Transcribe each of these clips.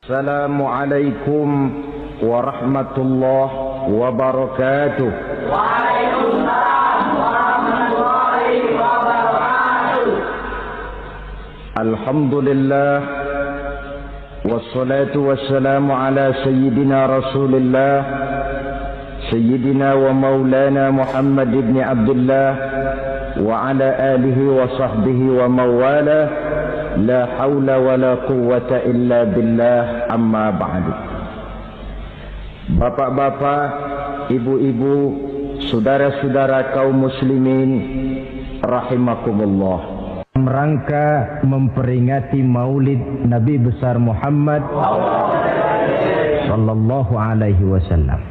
Assalamualaikum warahmatullahi wabarakatuh. Waalaikumsalam warahmatullahi wabarakatuh. Alhamdulillah wassalatu wassalamu ala sayyidina Rasulillah sayyidina wa maulana Muhammad ibn Abdullah wa ala alihi wa sahbihi wa mawala. La haula wa la quwwata illa billah, amma ba'du. Bapak-bapak, ibu-ibu, saudara-saudara kaum muslimin rahimakumullah. Rangka memperingati Maulid Nabi besar Muhammad sallallahu alaihi wasallam.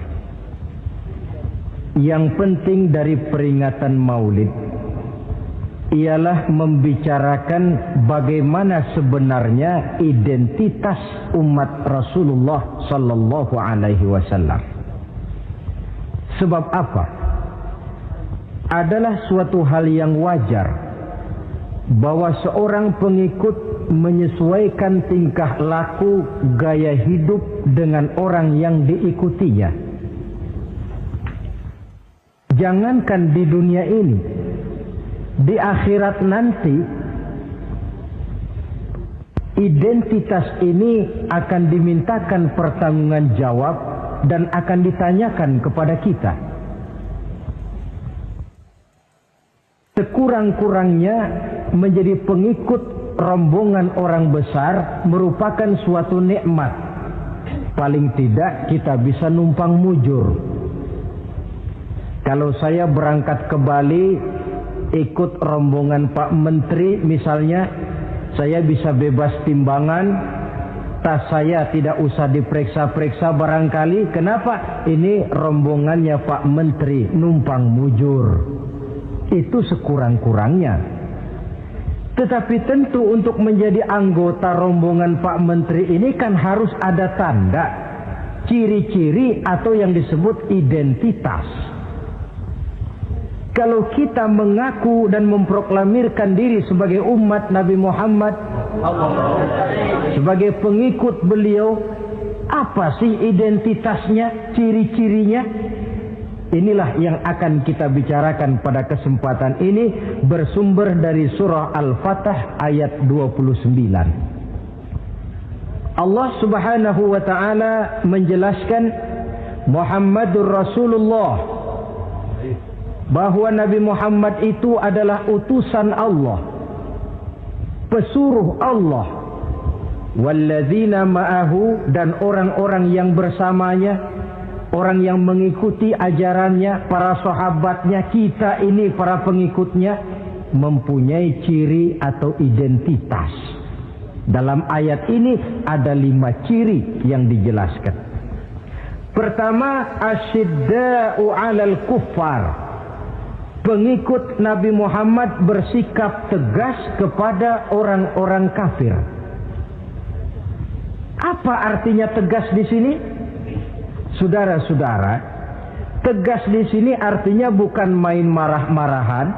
Yang penting dari peringatan Maulid ialah membicarakan bagaimana sebenarnya identitas umat Rasulullah sallallahu alaihi wasallam. Sebab apa? Adalah suatu hal yang wajar bahwa seorang pengikut menyesuaikan tingkah laku, gaya hidup dengan orang yang diikutinya. Jangankan di dunia ini, di akhirat nanti identitas ini akan dimintakan pertanggungjan jawab dan akan ditanyakan kepada kita. Sekurang-kurangnya menjadi pengikut rombongan orang besar merupakan suatu nikmat. Paling tidak kita bisa numpang mujur. Kalau saya berangkat ke Bali ikut rombongan Pak Menteri misalnya, saya bisa bebas timbangan, tas saya tidak usah diperiksa-periksa barangkali. Kenapa? Ini rombongannya Pak Menteri, numpang mujur. Itu sekurang-kurangnya. Tetapi tentu untuk menjadi anggota rombongan Pak Menteri ini kan harus ada tanda, ciri-ciri atau yang disebut identitas. Kalau kita mengaku dan memproklamirkan diri sebagai umat Nabi Muhammad, sebagai pengikut beliau, apa sih identitasnya, ciri-cirinya? Inilah yang akan kita bicarakan pada kesempatan ini, bersumber dari surah Al-Fatah ayat 29. Allah Subhanahu wa taala menjelaskan Muhammadur Rasulullah, bahwa Nabi Muhammad itu adalah utusan Allah, pesuruh Allah. Walladzina ma'ahu, dan orang-orang yang bersamanya, orang yang mengikuti ajarannya, para sahabatnya, kita ini para pengikutnya, mempunyai ciri atau identitas. Dalam ayat ini ada 5 ciri yang dijelaskan. Pertama, asyidda'u 'alal kuffar. Pengikut Nabi Muhammad bersikap tegas kepada orang-orang kafir. Apa artinya tegas di sini? Saudara-saudara, tegas di sini artinya bukan main marah-marahan,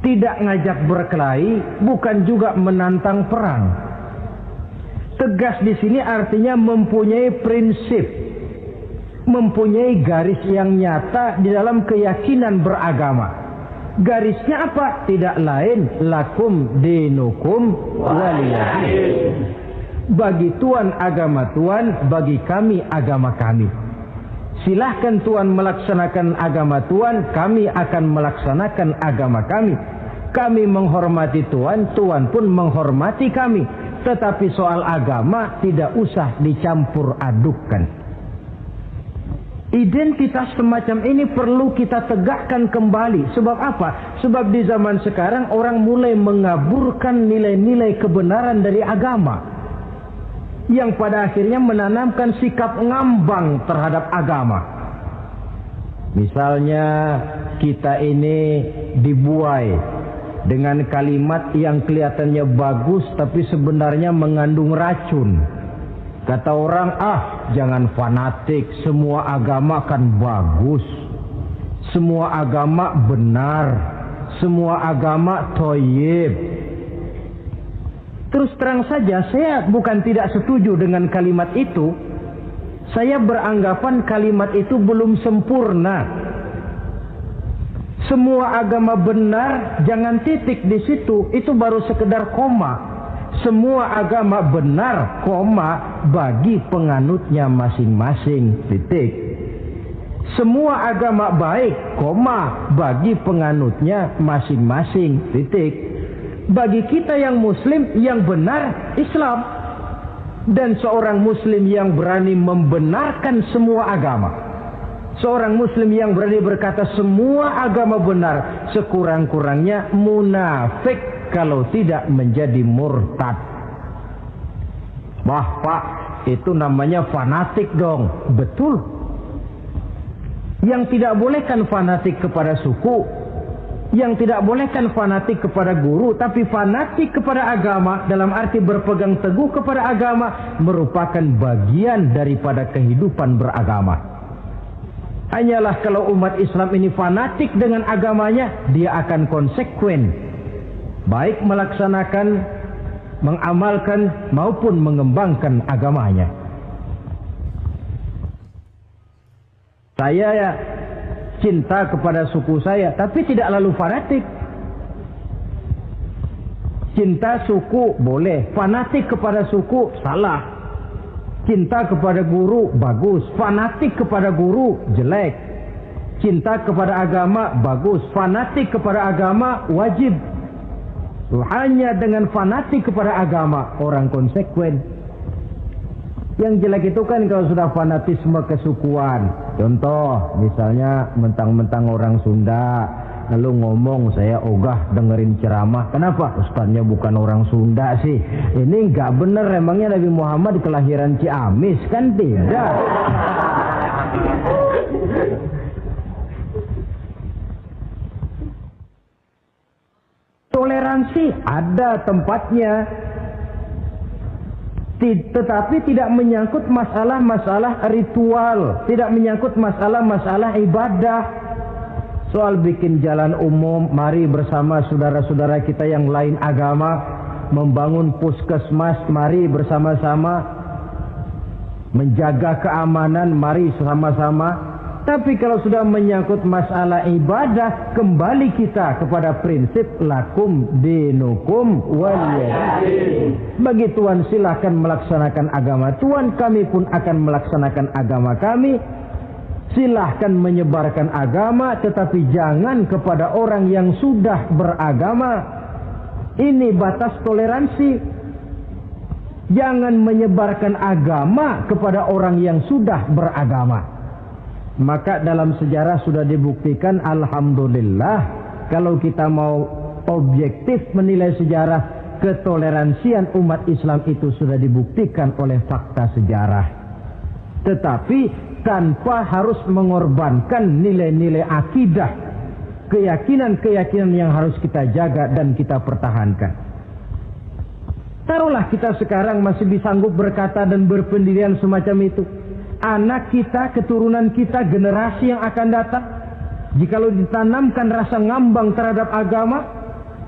tidak ngajak berkelahi, bukan juga menantang perang. Tegas di sini artinya mempunyai prinsip, mempunyai garis yang nyata di dalam keyakinan beragama. Garisnya apa? Tidak lain, lakum dinukum waliyadin. Bagi Tuhan agama Tuhan, bagi kami agama kami. Silahkan Tuhan melaksanakan agama Tuhan, kami akan melaksanakan agama kami. Kami menghormati Tuhan, Tuhan pun menghormati kami. Tetapi soal agama tidak usah dicampur adukkan. Identitas semacam ini perlu kita tegakkan kembali. Sebab apa? Sebab di zaman sekarang orang mulai mengaburkan nilai-nilai kebenaran dari agama, yang pada akhirnya menanamkan sikap ngambang terhadap agama. Misalnya kita ini dibuai dengan kalimat yang kelihatannya bagus tapi sebenarnya mengandung racun. Kata orang, jangan fanatik, semua agama kan bagus, semua agama benar, semua agama thayyib. Terus terang saja, saya bukan tidak setuju dengan kalimat itu. Saya beranggapan kalimat itu belum sempurna. Semua agama benar, jangan titik di situ, itu baru sekedar koma. Semua agama benar, koma, bagi penganutnya masing-masing, titik. Semua agama baik, koma, bagi penganutnya masing-masing, titik. Bagi kita yang muslim, yang benar, Islam. Dan seorang muslim yang berani membenarkan semua agama. Seorang muslim yang berani berkata semua agama benar, sekurang-kurangnya munafik kalau tidak menjadi murtad. Wah Pak, itu namanya fanatik dong. Betul. Yang tidak boleh kan fanatik kepada suku, yang tidak boleh kan fanatik kepada guru, tapi fanatik kepada agama dalam arti berpegang teguh kepada agama merupakan bagian daripada kehidupan beragama. Hanyalah kalau umat Islam ini fanatik dengan agamanya, dia akan konsekuen, baik melaksanakan, mengamalkan maupun mengembangkan agamanya. Saya cinta kepada suku saya, tapi tidak lalu fanatik. Cinta suku boleh, fanatik kepada suku salah. Cinta kepada guru bagus, fanatik kepada guru jelek. Cinta kepada agama bagus, fanatik kepada agama wajib. Hanya dengan fanatik kepada agama orang konsekuen. Yang jelek itu kan kalau sudah fanatisme kesukuan. Contoh, misalnya mentang-mentang orang Sunda, lalu ngomong saya ogah dengerin ceramah. Kenapa? Ustaznya bukan orang Sunda sih. Ini nggak bener, emangnya Nabi Muhammad kelahiran Ciamis? Kan tidak. Toleransi ada tempatnya. Tetapi tidak menyangkut masalah-masalah ritual, tidak menyangkut masalah-masalah ibadah. Soal bikin jalan umum, mari bersama saudara-saudara kita yang lain agama membangun puskesmas, mari bersama-sama menjaga keamanan, mari sama-sama. Tapi kalau sudah menyangkut masalah ibadah, kembali kita kepada prinsip lakum dinukum waliyadin. Bagi Tuhan silahkan melaksanakan agama Tuhan, kami pun akan melaksanakan agama kami. Silahkan menyebarkan agama, tetapi jangan kepada orang yang sudah beragama. Ini batas toleransi. Jangan menyebarkan agama kepada orang yang sudah beragama. Maka dalam sejarah sudah dibuktikan, alhamdulillah, kalau kita mau objektif menilai sejarah, ketoleransian umat Islam itu sudah dibuktikan oleh fakta sejarah. Tetapi tanpa harus mengorbankan nilai-nilai akidah, keyakinan-keyakinan yang harus kita jaga dan kita pertahankan. Taruhlah kita sekarang masih disanggup berkata dan berpendirian semacam itu. Anak kita, keturunan kita, generasi yang akan datang, jikalau ditanamkan rasa ngambang terhadap agama,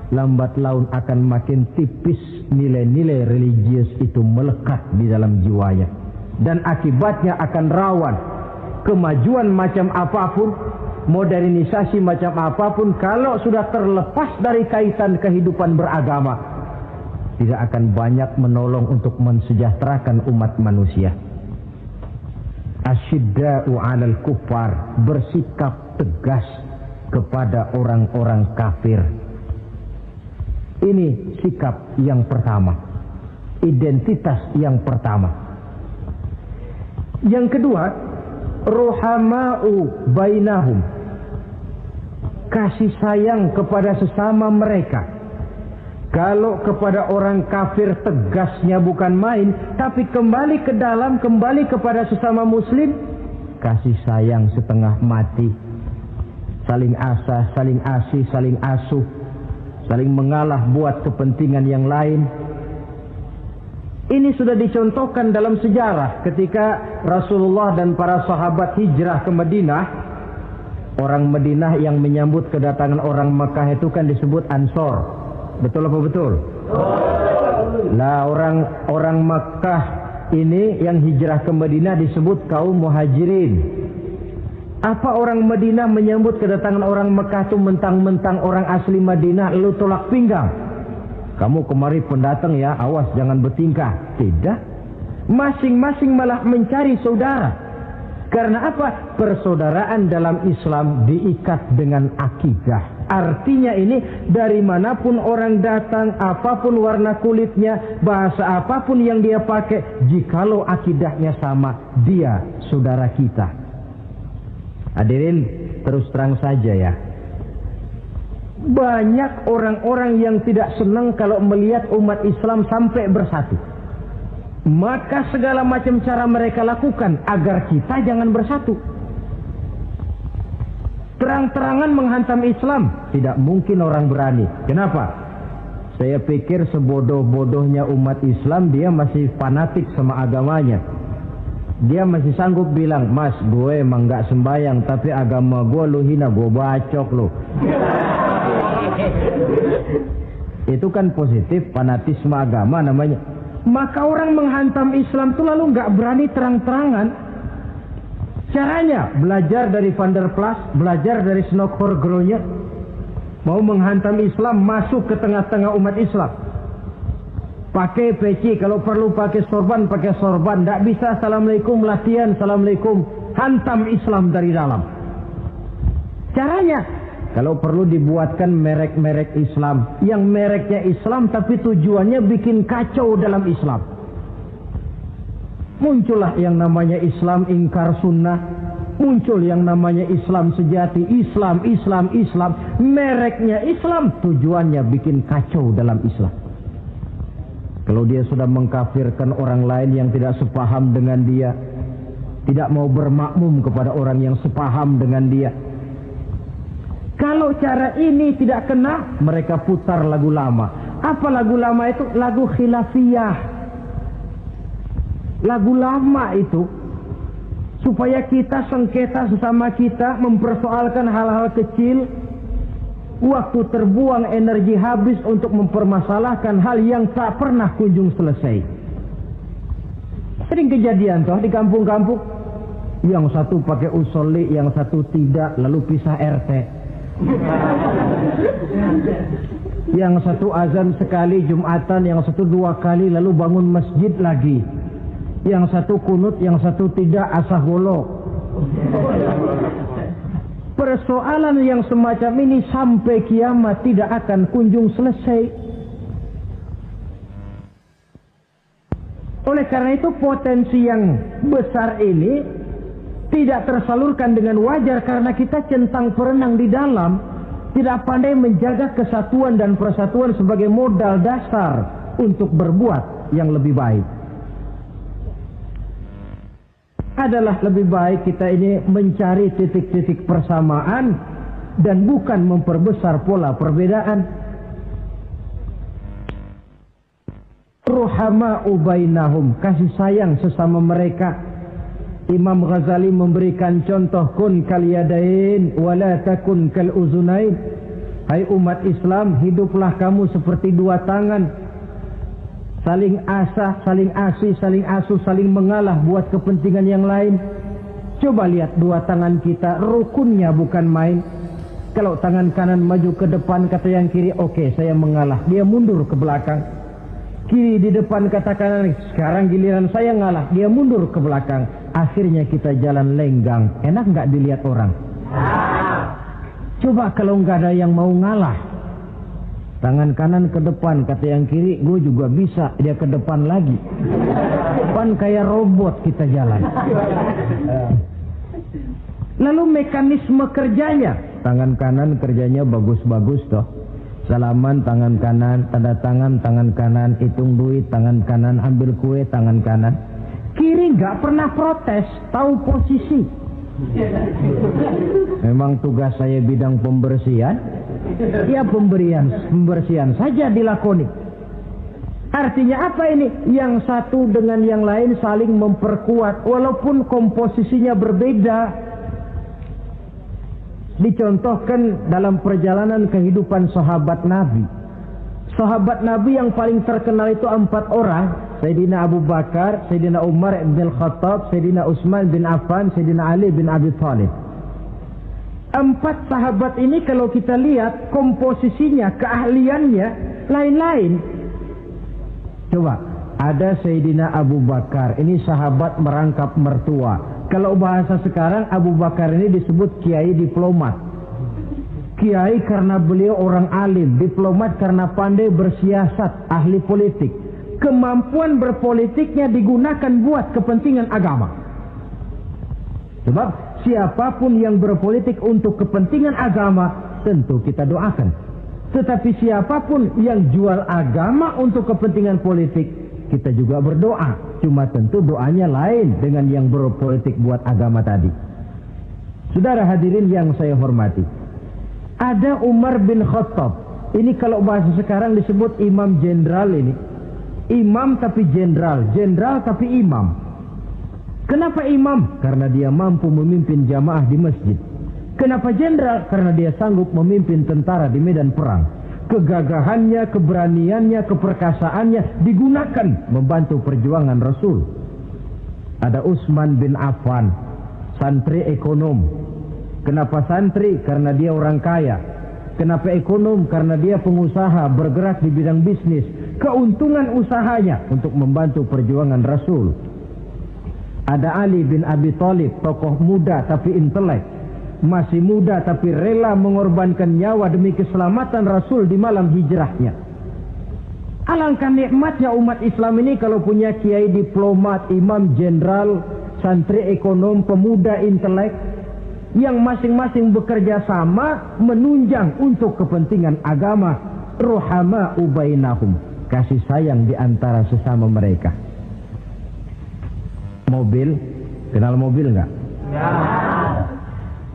lambat laun akan makin tipis nilai-nilai religius itu melekat di dalam jiwanya. Dan akibatnya akan rawan kemajuan macam apapun, modernisasi macam apapun, kalau sudah terlepas dari kaitan kehidupan beragama, tidak akan banyak menolong untuk mensejahterakan umat manusia. Asyidda'u 'alal kuffar, bersikap tegas kepada orang-orang kafir. Ini sikap yang pertama, identitas yang pertama. Yang kedua, ruhama'u bainahum, kasih sayang kepada sesama mereka. Kalau kepada orang kafir tegasnya bukan main, tapi kembali ke dalam, kembali kepada sesama muslim, kasih sayang setengah mati. Saling asah, saling asih, saling asuh, saling mengalah buat kepentingan yang lain. Ini sudah dicontohkan dalam sejarah ketika Rasulullah dan para sahabat hijrah ke Madinah. Orang Madinah yang menyambut kedatangan orang Mekah itu kan disebut Ansor. Betul apa betul? Nah, orang Makkah ini yang hijrah ke Madinah disebut kaum muhajirin. Apa orang Madinah menyambut kedatangan orang Makkah itu mentang-mentang orang asli Madinah lalu tolak pinggang? Kamu kemari pendatang ya, awas jangan bertingkah. Tidak. Masing-masing malah mencari saudara. Karena apa? Persaudaraan dalam Islam diikat dengan akidah. Artinya ini dari manapun orang datang, apapun warna kulitnya, bahasa apapun yang dia pakai, jikalau akidahnya sama, dia saudara kita. Hadirin, terus terang saja ya. Banyak orang-orang yang tidak senang kalau melihat umat Islam sampai bersatu. Maka segala macam cara mereka lakukan agar kita jangan bersatu. Terang-terangan menghantam Islam, tidak mungkin orang berani. Kenapa? Saya pikir sebodoh-bodohnya umat Islam dia masih fanatik sama agamanya. Dia masih sanggup bilang, "Mas, gue emang gak sembayang, tapi agama gue lu hina, gue bacok lu." Itu kan positif, fanatisme agama namanya. Maka orang menghantam Islam itu lalu nggak berani terang-terangan. Caranya belajar dari Van der Plas, belajar dari Snokor-Gronya. Mau menghantam Islam, masuk ke tengah-tengah umat Islam. Pakai peci, kalau perlu pakai sorban, pakai sorban. Nggak bisa assalamualaikum latihan, assalamualaikum. Hantam Islam dari dalam. Caranya, kalau perlu dibuatkan merek-merek Islam. Yang mereknya Islam tapi tujuannya bikin kacau dalam Islam. Muncullah yang namanya Islam ingkar sunnah. Muncul yang namanya Islam sejati. Islam. Mereknya Islam, tujuannya bikin kacau dalam Islam. Kalau dia sudah mengkafirkan orang lain yang tidak sepaham dengan dia, tidak mau bermakmum kepada orang yang sepaham dengan dia. Kalau cara ini tidak kena, mereka putar lagu lama. Apa lagu lama itu? Lagu khilafiyah. Lagu lama itu supaya kita sengketa sesama kita, mempersoalkan hal-hal kecil. Waktu terbuang, energi habis untuk mempermasalahkan hal yang tak pernah kunjung selesai. Sering kejadian toh di kampung-kampung. Yang satu pakai usolli, yang satu tidak, lalu pisah RT. Yang satu azan sekali Jumatan, yang satu 2 kali, lalu bangun masjid lagi. Yang satu kunut, yang satu tidak, asaholo. Persoalan yang semacam ini sampai kiamat tidak akan kunjung selesai. Oleh karena itu potensi yang besar ini tidak tersalurkan dengan wajar karena kita centang perenang di dalam, tidak pandai menjaga kesatuan dan persatuan sebagai modal dasar untuk berbuat yang lebih baik. Adalah lebih baik kita ini mencari titik-titik persamaan dan bukan memperbesar pola perbedaan. Ruhama'u bainahum, kasih sayang sesama mereka. Imam Ghazali memberikan contoh, kun kal yadain wala takun kal uzunain. Hai umat Islam, hiduplah kamu seperti 2 tangan. Saling asah, saling asih, saling asuh, saling mengalah buat kepentingan yang lain. Coba lihat 2 tangan kita, rukunnya bukan main. Kalau tangan kanan maju ke depan, kata yang kiri, oke, saya mengalah. Dia mundur ke belakang. Kiri di depan, kata kanan, sekarang giliran saya ngalah. Dia mundur ke belakang. Akhirnya kita jalan lenggang. Enak nggak dilihat orang? Coba kalau nggak ada yang mau ngalah. Tangan kanan ke depan, kata yang kiri, gue juga bisa. Dia ke depan lagi. Depan kayak robot kita jalan. Lalu mekanisme kerjanya. Tangan kanan kerjanya bagus-bagus toh. Salaman tangan kanan, tanda tangan tangan kanan, hitung duit tangan kanan, ambil kue tangan kanan. Kiri nggak pernah protes, tahu posisi. Memang tugas saya bidang pembersihan, ya pembersihan saja dilakoni. Artinya apa ini? Yang satu dengan yang lain saling memperkuat, walaupun komposisinya berbeda. Dicontohkan dalam perjalanan kehidupan sahabat Nabi. Sahabat Nabi yang paling terkenal itu 4 orang. Sayyidina Abu Bakar, Sayyidina Umar bin Khattab, Sayyidina Utsman bin Affan, Sayyidina Ali bin Abi Thalib. 4 sahabat ini kalau kita lihat komposisinya, keahliannya lain-lain. Coba, ada Sayyidina Abu Bakar, ini sahabat merangkap mertua. Kalau bahasa sekarang, Abu Bakar ini disebut kiai diplomat. Kiai karena beliau orang alim, diplomat karena pandai bersiasat, ahli politik. Kemampuan berpolitiknya digunakan buat kepentingan agama. Sebab siapapun yang berpolitik untuk kepentingan agama, tentu kita doakan. Tetapi siapapun yang jual agama untuk kepentingan politik, kita juga berdoa. Cuma tentu doanya lain dengan yang berpolitik buat agama tadi. Saudara hadirin yang saya hormati, ada Umar bin Khattab. Ini kalau bahasa sekarang disebut imam jenderal ini. Imam tapi jenderal, jenderal tapi imam. Kenapa imam? Karena dia mampu memimpin jamaah di masjid. Kenapa jenderal? Karena dia sanggup memimpin tentara di medan perang. Kegagahannya, keberaniannya, keperkasaannya digunakan membantu perjuangan Rasul. Ada Utsman bin Affan, santri ekonom. Kenapa santri? Karena dia orang kaya. Kenapa ekonom? Karena dia pengusaha bergerak di bidang bisnis. Keuntungan usahanya untuk membantu perjuangan Rasul. Ada Ali bin Abi Thalib, tokoh muda tapi intelek. Masih muda tapi rela mengorbankan nyawa demi keselamatan Rasul di malam hijrahnya. Alangkah nikmatnya umat Islam ini kalau punya kiai diplomat, imam jenderal, santri ekonom, pemuda intelek, yang masing-masing bekerja sama menunjang untuk kepentingan agama. Ruhama ubainahum, kasih sayang di antara sesama mereka. Mobil, kenal mobil enggak? Ya.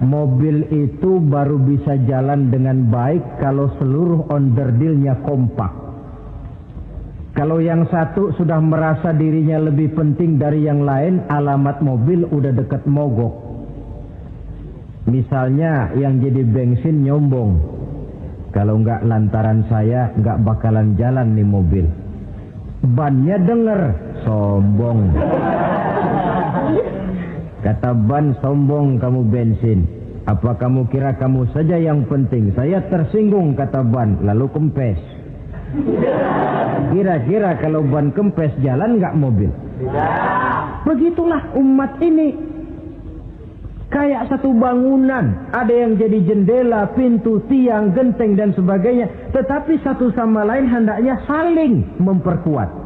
Mobil itu baru bisa jalan dengan baik kalau seluruh onderdilnya kompak. Kalau yang satu sudah merasa dirinya lebih penting dari yang lain, alamat mobil udah dekat mogok. Misalnya yang jadi bensin nyombong, kalau enggak lantaran saya enggak bakalan jalan nih mobil. Bannya denger, sombong. Kata ban, sombong kamu bensin. Apa kamu kira kamu saja yang penting? Saya tersinggung, kata ban, lalu kempes. Kira-kira kalau ban kempes jalan enggak mobil? Begitulah umat ini. Kayak satu bangunan, ada yang jadi jendela, pintu, tiang, genteng dan sebagainya. Tetapi satu sama lain hendaknya saling memperkuat.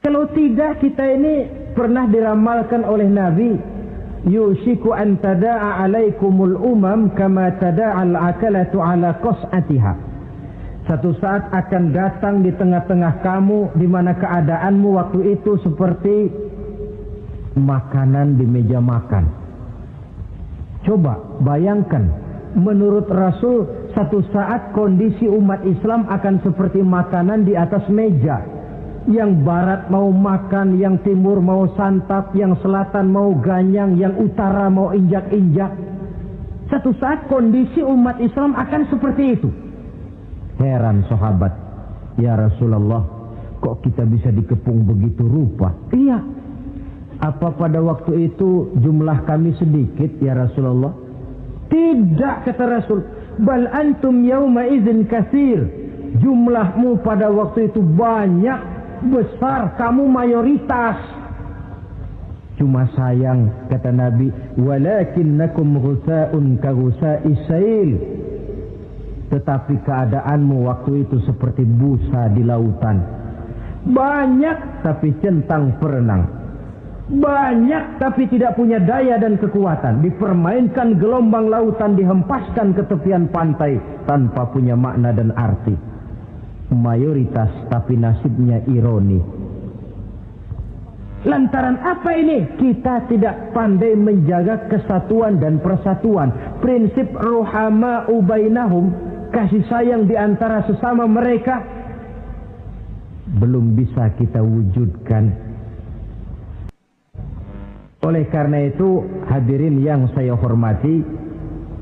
Kalau tidak, kita ini pernah diramalkan oleh Nabi, yushiku an tada'a alaikumul umam kama tada'al akalatu ala qas'atiha. Satu saat akan datang di tengah-tengah kamu di mana keadaanmu waktu itu seperti makanan di meja makan. Coba bayangkan, menurut Rasul satu saat kondisi umat Islam akan seperti makanan di atas meja. Yang barat mau makan, yang timur mau santap, yang selatan mau ganyang, yang utara mau injak-injak. Satu saat kondisi umat Islam akan seperti itu. Heran sahabat, ya Rasulullah, kok kita bisa dikepung begitu rupa? Iya. Apa pada waktu itu jumlah kami sedikit ya Rasulullah? Tidak, kata Rasul. Bal antum yawma idzin katsir. Jumlahmu pada waktu itu banyak, besar, kamu mayoritas. Cuma sayang, kata Nabi, walakinnakum ghusaa'un ka ghusaa'is sail. Tetapi keadaanmu waktu itu seperti busa di lautan. Banyak tapi centang perenang. Banyak tapi tidak punya daya dan kekuatan. Dipermainkan gelombang lautan, dihempaskan ke tepian pantai tanpa punya makna dan arti. Mayoritas tapi nasibnya ironi. Lantaran apa ini? Kita tidak pandai menjaga kesatuan dan persatuan. Prinsip ruhama ubainahum, kasih sayang di antara sesama mereka, belum bisa kita wujudkan. Oleh karena itu, hadirin yang saya hormati,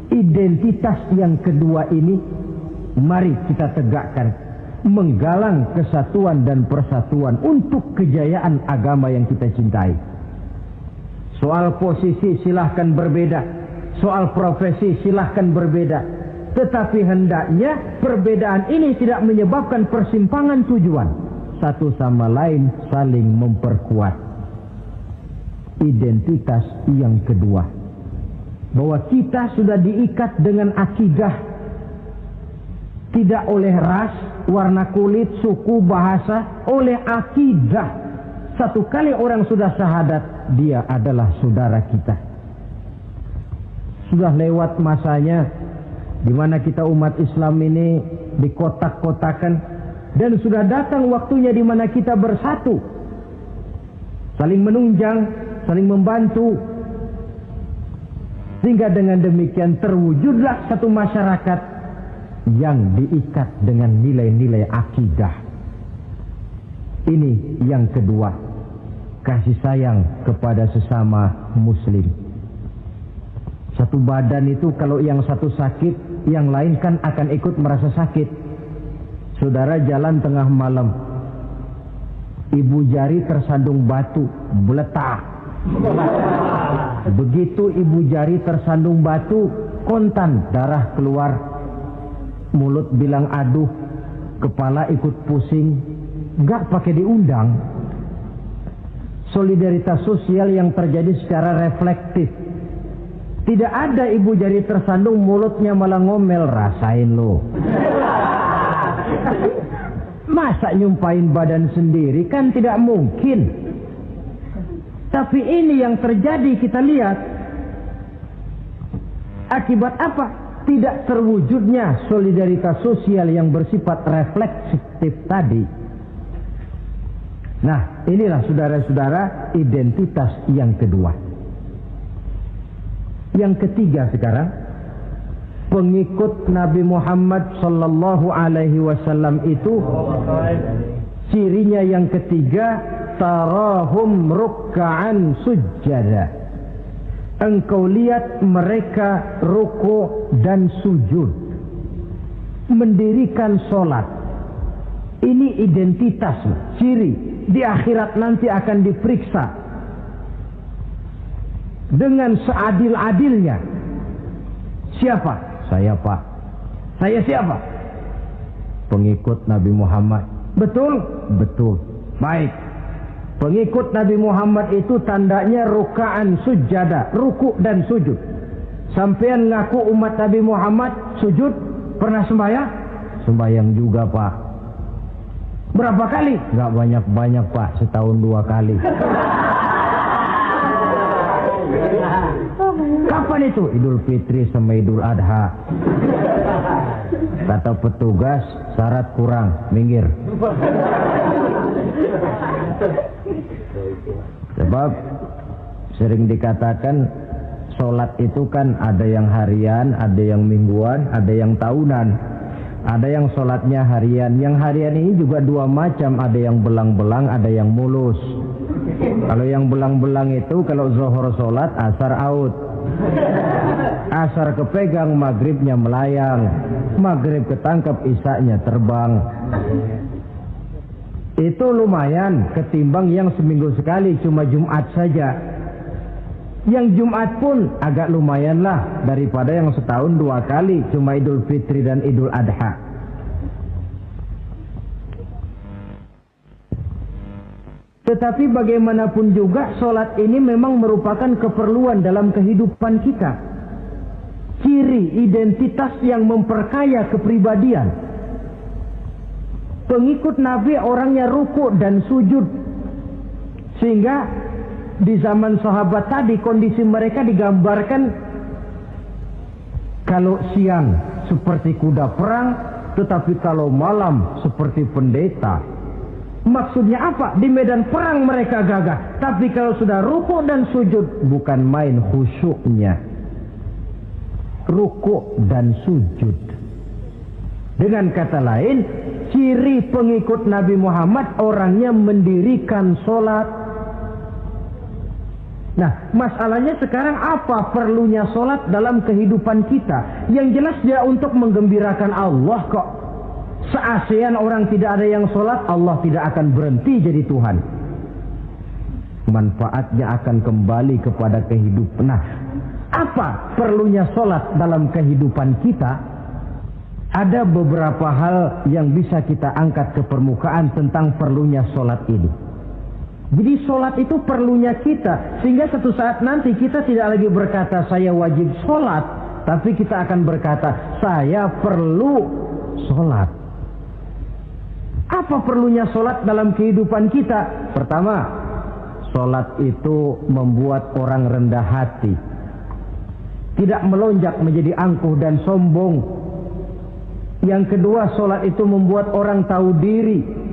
identitas yang kedua ini mari kita tegakkan, menggalang kesatuan dan persatuan untuk kejayaan agama yang kita cintai. Soal posisi silahkan berbeda, soal profesi silahkan berbeda, tetapi hendaknya perbedaan ini tidak menyebabkan persimpangan tujuan. Satu sama lain saling memperkuat. Identitas yang kedua, bahwa kita sudah diikat dengan akidah, tidak oleh ras, warna kulit, suku, bahasa, oleh akidah. Satu kali orang sudah syahadat, dia adalah saudara kita. Sudah lewat masanya di mana kita umat Islam ini dikotak-kotakan, dan sudah datang waktunya di mana kita bersatu, saling menunjang, saling membantu, sehingga dengan demikian terwujudlah satu masyarakat yang diikat dengan nilai-nilai akidah. Ini yang kedua, kasih sayang kepada sesama muslim. Satu badan itu kalau yang satu sakit, yang lain kan akan ikut merasa sakit. Saudara jalan tengah malam, ibu jari tersandung batu, meletak. Begitu ibu jari tersandung batu, kontan, darah keluar, mulut bilang aduh, kepala ikut pusing, gak pakai diundang. Solidaritas sosial yang terjadi secara reflektif. Tidak ada ibu jari tersandung, mulutnya malah ngomel, rasain lo. Masa nyumpain badan sendiri, kan tidak mungkin. Tapi ini yang terjadi, kita lihat. Akibat apa? Tidak terwujudnya solidaritas sosial yang bersifat refleksif tadi. Nah, inilah saudara-saudara identitas yang kedua. Yang ketiga sekarang, pengikut Nabi Muhammad sallallahu alaihi wasallam itu cirinya yang ketiga, tarahum ruk'an sujjada. Engkau lihat mereka ruku dan sujud, mendirikan solat. Ini identitas, ciri. Di akhirat nanti akan diperiksa dengan seadil-adilnya. Siapa? Saya, Pak. Saya siapa? Pengikut Nabi Muhammad. Betul? Betul. Baik. Pengikut Nabi Muhammad itu tandanya ruka'an sujada, ruku dan sujud. Sampean ngaku umat Nabi Muhammad, sujud, pernah sembahyang? Sembahyang juga, Pak. Berapa kali? Gak banyak-banyak, Pak, setahun 2 kali. Kapan itu? Idul Fitri sama Idul Adha. Kata petugas, syarat kurang, minggir. Sebab sering dikatakan sholat itu kan ada yang harian, ada yang mingguan, ada yang tahunan. Ada yang sholatnya harian. Yang harian ini juga 2 macam. Ada yang belang-belang, ada yang mulus. Kalau yang belang-belang itu kalau zuhur sholat, asar out. Asar kepegang, maghribnya melayang. Maghrib ketangkep, isaknya terbang. Itu lumayan ketimbang yang seminggu sekali cuma Jumat saja. Yang Jumat pun agak lumayan lah daripada yang setahun 2 kali cuma Idul Fitri dan Idul Adha. Tetapi bagaimanapun juga sholat ini memang merupakan keperluan dalam kehidupan kita. Ciri identitas yang memperkaya kepribadian. Pengikut Nabi orangnya ruku dan sujud. Sehingga di zaman sahabat tadi kondisi mereka digambarkan kalau siang seperti kuda perang, tetapi kalau malam seperti pendeta. Maksudnya apa? Di medan perang mereka gagah, tapi kalau sudah ruku dan sujud bukan main khusyuknya. Ruku dan sujud. Dengan kata lain, ciri pengikut Nabi Muhammad orangnya mendirikan sholat, Nah, masalahnya sekarang apa perlunya sholat dalam kehidupan kita? Yang jelas dia untuk menggembirakan Allah kok. Se-ASEAN orang tidak ada yang sholat, Allah tidak akan berhenti jadi Tuhan. Manfaatnya akan kembali kepada kehidupan. Nah, apa perlunya sholat dalam kehidupan kita? Ada beberapa hal yang bisa kita angkat ke permukaan tentang perlunya sholat ini. Jadi sholat itu perlunya kita, sehingga suatu saat nanti kita tidak lagi berkata saya wajib sholat, tapi kita akan berkata saya perlu sholat. Apa perlunya sholat dalam kehidupan kita? Pertama, sholat itu membuat orang rendah hati, tidak melonjak menjadi angkuh dan sombong. Yang kedua, sholat itu membuat orang tahu diri.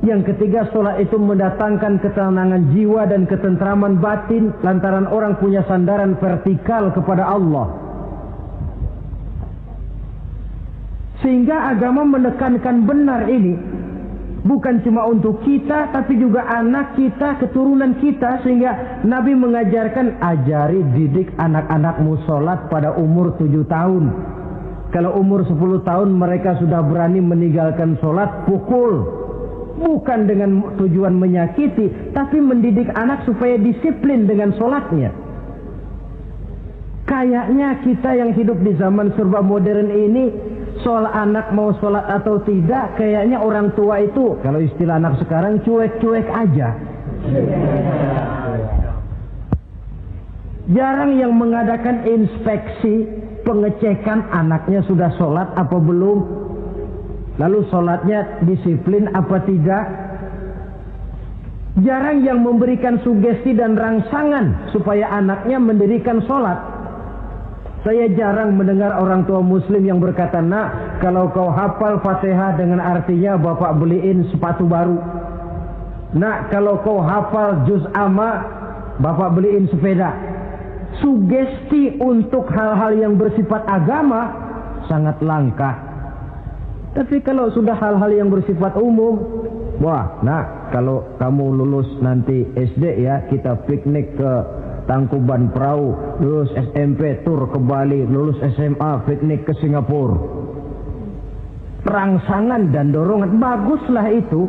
Yang ketiga, sholat itu mendatangkan ketenangan jiwa dan ketentraman batin lantaran orang punya sandaran vertikal kepada Allah. Sehingga agama menekankan benar ini, bukan cuma untuk kita, tapi juga anak kita, keturunan kita. Sehingga Nabi mengajarkan, ajari didik anak-anakmu sholat pada umur 7 tahun. Kalau umur 10 tahun mereka sudah berani meninggalkan sholat, pukul. Bukan dengan tujuan menyakiti, tapi mendidik anak supaya disiplin dengan sholatnya. Kayaknya kita yang hidup di zaman serba modern ini, soal anak mau sholat atau tidak, kayaknya orang tua itu, kalau istilah anak sekarang, cuek-cuek aja. Jarang yang mengadakan inspeksi, pengecekan anaknya sudah sholat apa belum. Lalu sholatnya disiplin apa tidak. Jarang yang memberikan sugesti dan rangsangan supaya anaknya mendirikan sholat. Saya jarang mendengar orang tua muslim yang berkata, nak, kalau kau hafal Fatihah dengan artinya bapak beliin sepatu baru. Nak, kalau kau hafal juz amma, bapak beliin sepeda. Sugesti untuk hal-hal yang bersifat agama sangat langka. Tapi kalau sudah hal-hal yang bersifat umum, wah, nah, kalau kamu lulus nanti SD ya, kita piknik ke Tangkuban Perahu, lulus SMP tur ke Bali, lulus SMA piknik ke Singapura. Rangsangan dan dorongan, baguslah itu.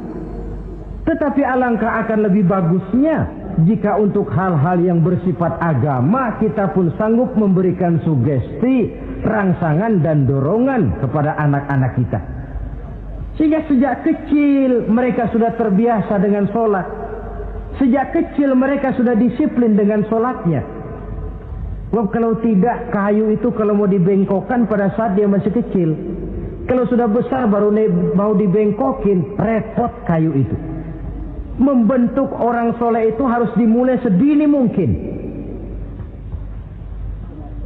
Tetapi alangkah akan lebih bagusnya jika untuk hal-hal yang bersifat agama kita pun sanggup memberikan sugesti, rangsangan dan dorongan kepada anak-anak kita. Sehingga sejak kecil mereka sudah terbiasa dengan sholat. Sejak kecil mereka sudah disiplin dengan sholatnya. Sebab kalau tidak, kayu itu kalau mau dibengkokkan pada saat dia masih kecil. Kalau sudah besar baru mau dibengkokin, repot kayu itu. Membentuk orang soleh itu harus dimulai sedini mungkin.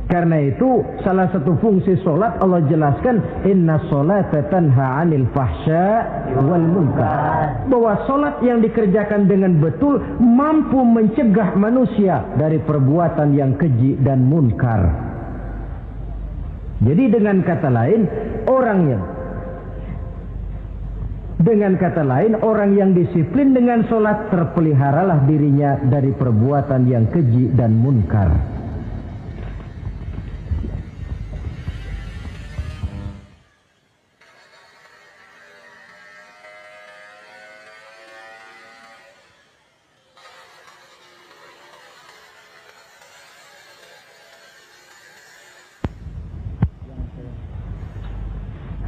Karena itu salah satu fungsi solat Allah jelaskan, inna sholata tanha 'anil fahsya wal munkar. Bahwa solat yang dikerjakan dengan betul mampu mencegah manusia dari perbuatan yang keji dan munkar. Jadi dengan kata lain, orang yang disiplin dengan solat terpeliharalah dirinya dari perbuatan yang keji dan munkar.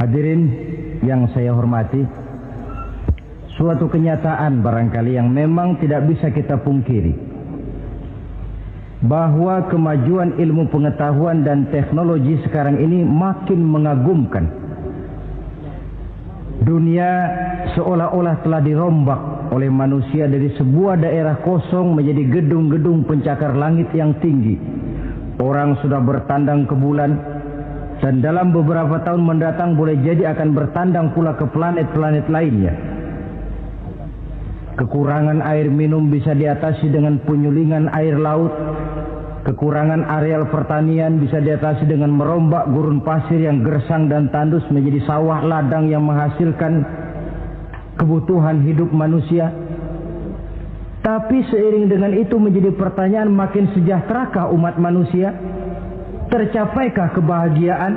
Hadirin yang saya hormati, suatu kenyataan barangkali yang memang tidak bisa kita pungkiri, bahwa kemajuan ilmu pengetahuan dan teknologi sekarang ini makin mengagumkan. Dunia seolah-olah telah dirombak oleh manusia dari sebuah daerah kosong menjadi gedung-gedung pencakar langit yang tinggi. Orang sudah bertandang ke bulan, dan dalam beberapa tahun mendatang boleh jadi akan bertandang pula ke planet-planet lainnya. Kekurangan air minum bisa diatasi dengan penyulingan air laut. Kekurangan areal pertanian bisa diatasi dengan merombak gurun pasir yang gersang dan tandus menjadi sawah ladang yang menghasilkan kebutuhan hidup manusia. Tapi seiring dengan itu menjadi pertanyaan, makin sejahterakah umat manusia? Tercapaikah kebahagiaan?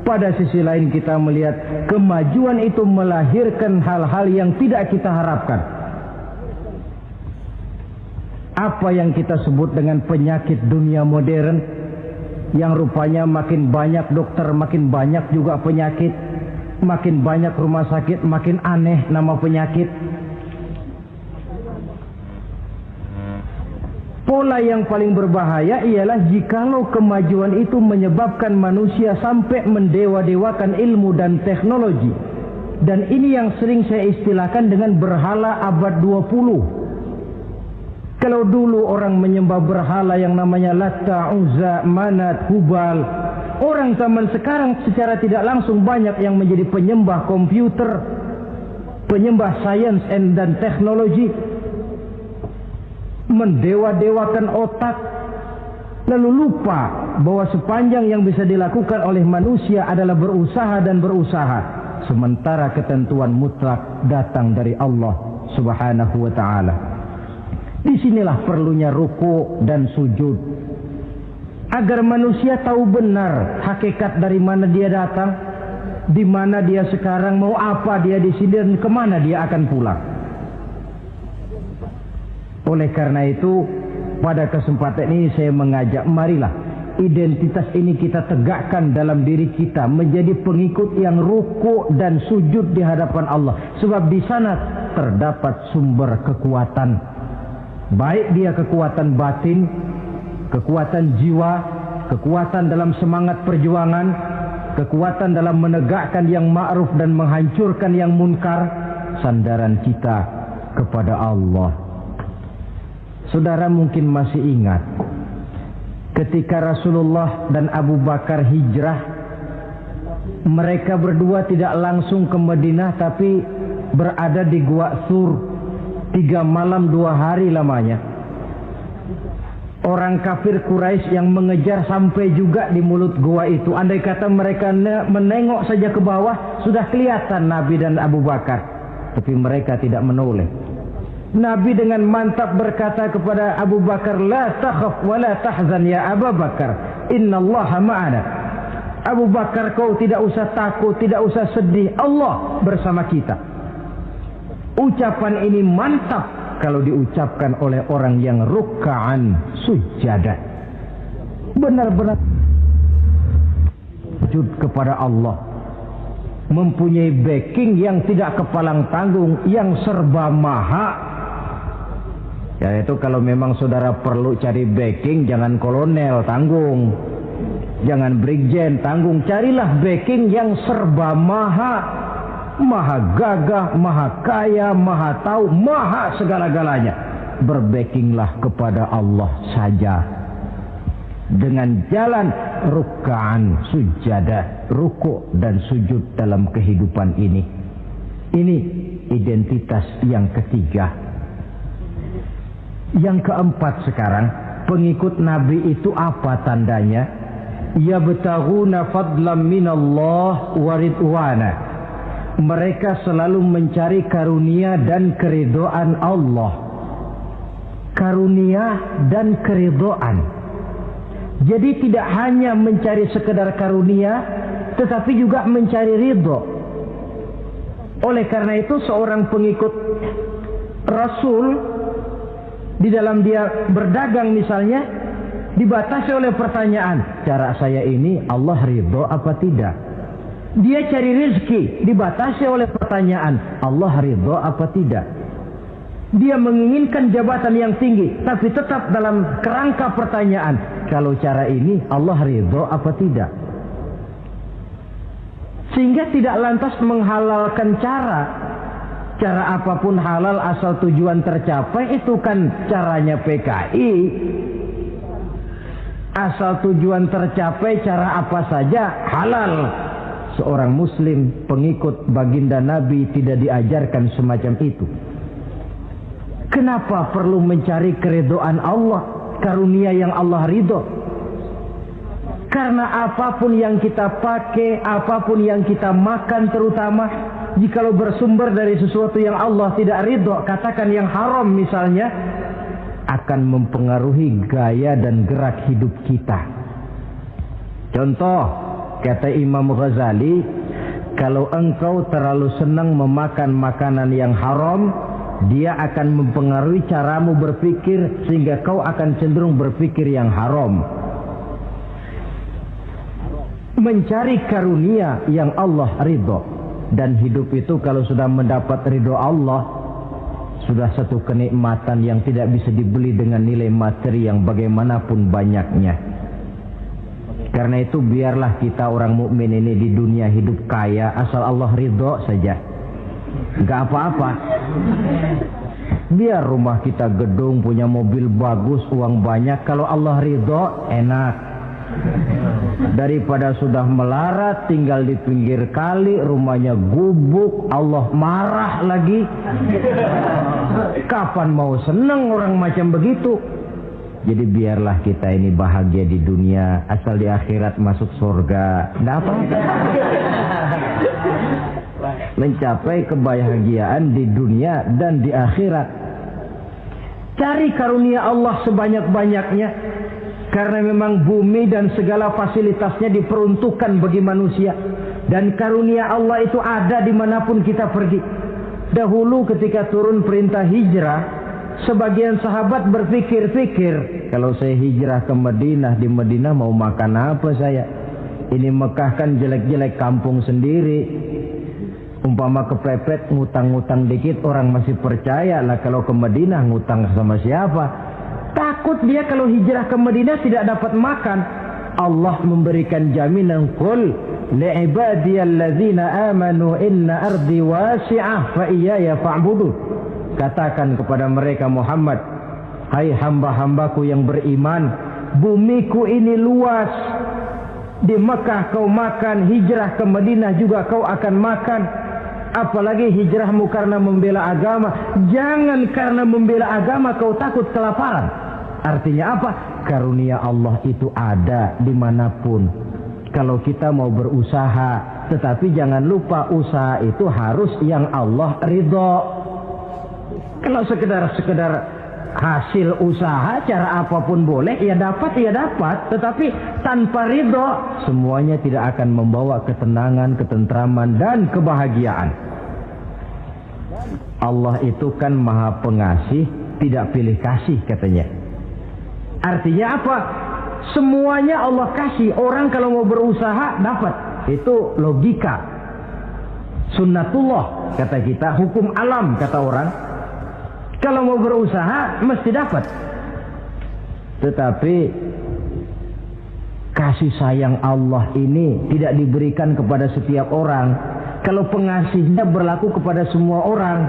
Pada sisi lain kita melihat kemajuan itu melahirkan hal-hal yang tidak kita harapkan. Apa yang kita sebut dengan penyakit dunia modern, yang rupanya makin banyak dokter, makin banyak juga penyakit, makin banyak rumah sakit, makin aneh nama penyakit. Pola yang paling berbahaya ialah jikalau kemajuan itu menyebabkan manusia sampai mendewa-dewakan ilmu dan teknologi. Dan ini yang sering saya istilahkan dengan berhala abad 20. Kalau dulu orang menyembah berhala yang namanya Latta, Uzza, Manat, Hubal, orang zaman sekarang secara tidak langsung banyak yang menjadi penyembah komputer, penyembah sains dan teknologi, mendewa-dewakan otak, lalu lupa bahwa sepanjang yang bisa dilakukan oleh manusia adalah berusaha dan berusaha, sementara ketentuan mutlak datang dari Allah Subhanahu wa ta'ala. Disinilah perlunya ruku dan sujud, agar manusia tahu benar hakikat dari mana dia datang, di mana dia sekarang, mau apa dia di sini, dan kemana dia akan pulang. Oleh karena itu, pada kesempatan ini saya mengajak, marilah identitas ini kita tegakkan dalam diri kita, menjadi pengikut yang ruku dan sujud di hadapan Allah. Sebab di sana terdapat sumber kekuatan, baik dia kekuatan batin, kekuatan jiwa, kekuatan dalam semangat perjuangan, kekuatan dalam menegakkan yang ma'ruf dan menghancurkan yang munkar. Sandaran kita kepada Allah. Saudara mungkin masih ingat ketika Rasulullah dan Abu Bakar hijrah, mereka berdua tidak langsung ke Madinah tapi berada di Gua Sur 3 malam 2 hari lamanya. Orang kafir Quraisy yang mengejar sampai juga di mulut gua itu. Andai kata mereka menengok saja ke bawah, sudah kelihatan Nabi dan Abu Bakar, tapi mereka tidak menoleh. Nabi dengan mantap berkata kepada Abu Bakar, "La takhaf wa la tahzan ya Abu Bakar, innallaha ma'ana." Abu Bakar, kau tidak usah takut, tidak usah sedih, Allah bersama kita. Ucapan ini mantap kalau diucapkan oleh orang yang ruk'an sujada, benar-benar sujud kepada Allah, mempunyai backing yang tidak kepalang tanggung, yang serba maha. Yaitu kalau memang saudara perlu cari backing, jangan kolonel tanggung, jangan brigjen tanggung, carilah backing yang serba maha, maha gagah, maha kaya, maha tahu, maha segala-galanya. Berbackinglah kepada Allah saja dengan jalan ruk'an sujada, ruku' dan sujud dalam kehidupan ini. Ini identitas yang ketiga. Yang keempat sekarang, pengikut Nabi itu apa tandanya? Yabtaghuna fadlan minallah wa ridwana. Mereka selalu mencari karunia dan keridhaan Allah. Karunia dan keridhaan. Jadi tidak hanya mencari sekedar karunia, tetapi juga mencari ridho. Oleh karena itu seorang pengikut Rasul, di dalam dia berdagang misalnya, dibatasi oleh pertanyaan, cara saya ini Allah ridho apa tidak? Dia cari rezeki, dibatasi oleh pertanyaan, Allah ridho apa tidak? Dia menginginkan jabatan yang tinggi, tapi tetap dalam kerangka pertanyaan, kalau cara ini Allah ridho apa tidak? Sehingga tidak lantas menghalalkan cara apapun halal asal tujuan tercapai, itu kan caranya PKI. Asal tujuan tercapai cara apa saja halal. Seorang muslim pengikut baginda Nabi tidak diajarkan semacam itu. Kenapa perlu mencari keridhaan Allah, karunia yang Allah ridho? Karena apapun yang kita pakai, apapun yang kita makan terutama, Jikalau bersumber dari sesuatu yang Allah tidak ridho, katakan yang haram misalnya, akan mempengaruhi gaya dan gerak hidup kita. Contoh, kata Imam Ghazali, kalau engkau terlalu senang memakan makanan yang haram, dia akan mempengaruhi caramu berpikir sehingga kau akan cenderung berpikir yang haram. Mencari karunia yang Allah ridho, dan hidup itu kalau sudah mendapat ridho Allah, sudah satu kenikmatan yang tidak bisa dibeli dengan nilai materi yang bagaimanapun banyaknya. Karena itu biarlah kita orang mukmin ini di dunia hidup kaya asal Allah ridho saja. Enggak apa-apa. Biar rumah kita gedung, punya mobil bagus, uang banyak, kalau Allah ridho enak. Daripada sudah melarat tinggal di pinggir kali, rumahnya gubuk, Allah marah lagi. Kapan mau senang orang macam begitu? Jadi biarlah kita ini bahagia di dunia, asal di akhirat masuk surga. Nggak apa-apa. Mencapai kebahagiaan di dunia dan di akhirat. Cari karunia Allah sebanyak-banyaknya. Karena memang bumi dan segala fasilitasnya diperuntukkan bagi manusia. Dan karunia Allah itu ada dimanapun kita pergi. Dahulu ketika turun perintah hijrah, sebagian sahabat berpikir-pikir, kalau saya hijrah ke Madinah, di Madinah mau makan apa saya? Ini Mekah kan jelek-jelek, kampung sendiri. Umpama kepepet ngutang-ngutang dikit orang masih percaya lah, kalau ke Madinah ngutang sama siapa? Takut dia kalau hijrah ke Madinah tidak dapat makan. Allah memberikan jaminan, qul li'ibadiyalladzina amanu inna ardi wasi'ah fa iyaya fa'budun. Katakan kepada mereka Muhammad, hai hamba-hambaku yang beriman, bumiku ini luas. Di Mekah kau makan, hijrah ke Madinah juga kau akan makan. Apalagi hijrahmu karena membela agama. Jangan karena membela agama kau takut kelaparan. Artinya apa? Karunia Allah itu ada dimanapun. Kalau kita mau berusaha, tetapi jangan lupa usaha itu harus yang Allah ridho. Kalau sekedar hasil usaha cara apapun boleh, ya dapat. Tetapi tanpa ridho, semuanya tidak akan membawa ketenangan, ketentraman, dan kebahagiaan. Allah itu kan maha pengasih, tidak pilih kasih katanya. Artinya apa? Semuanya Allah kasih. Orang kalau mau berusaha dapat. Itu logika. Sunnatullah kata kita, hukum alam kata orang. Kalau mau berusaha mesti dapat. Tetapi kasih sayang Allah ini tidak diberikan kepada setiap orang. Kalau pengasihnya berlaku kepada semua orang,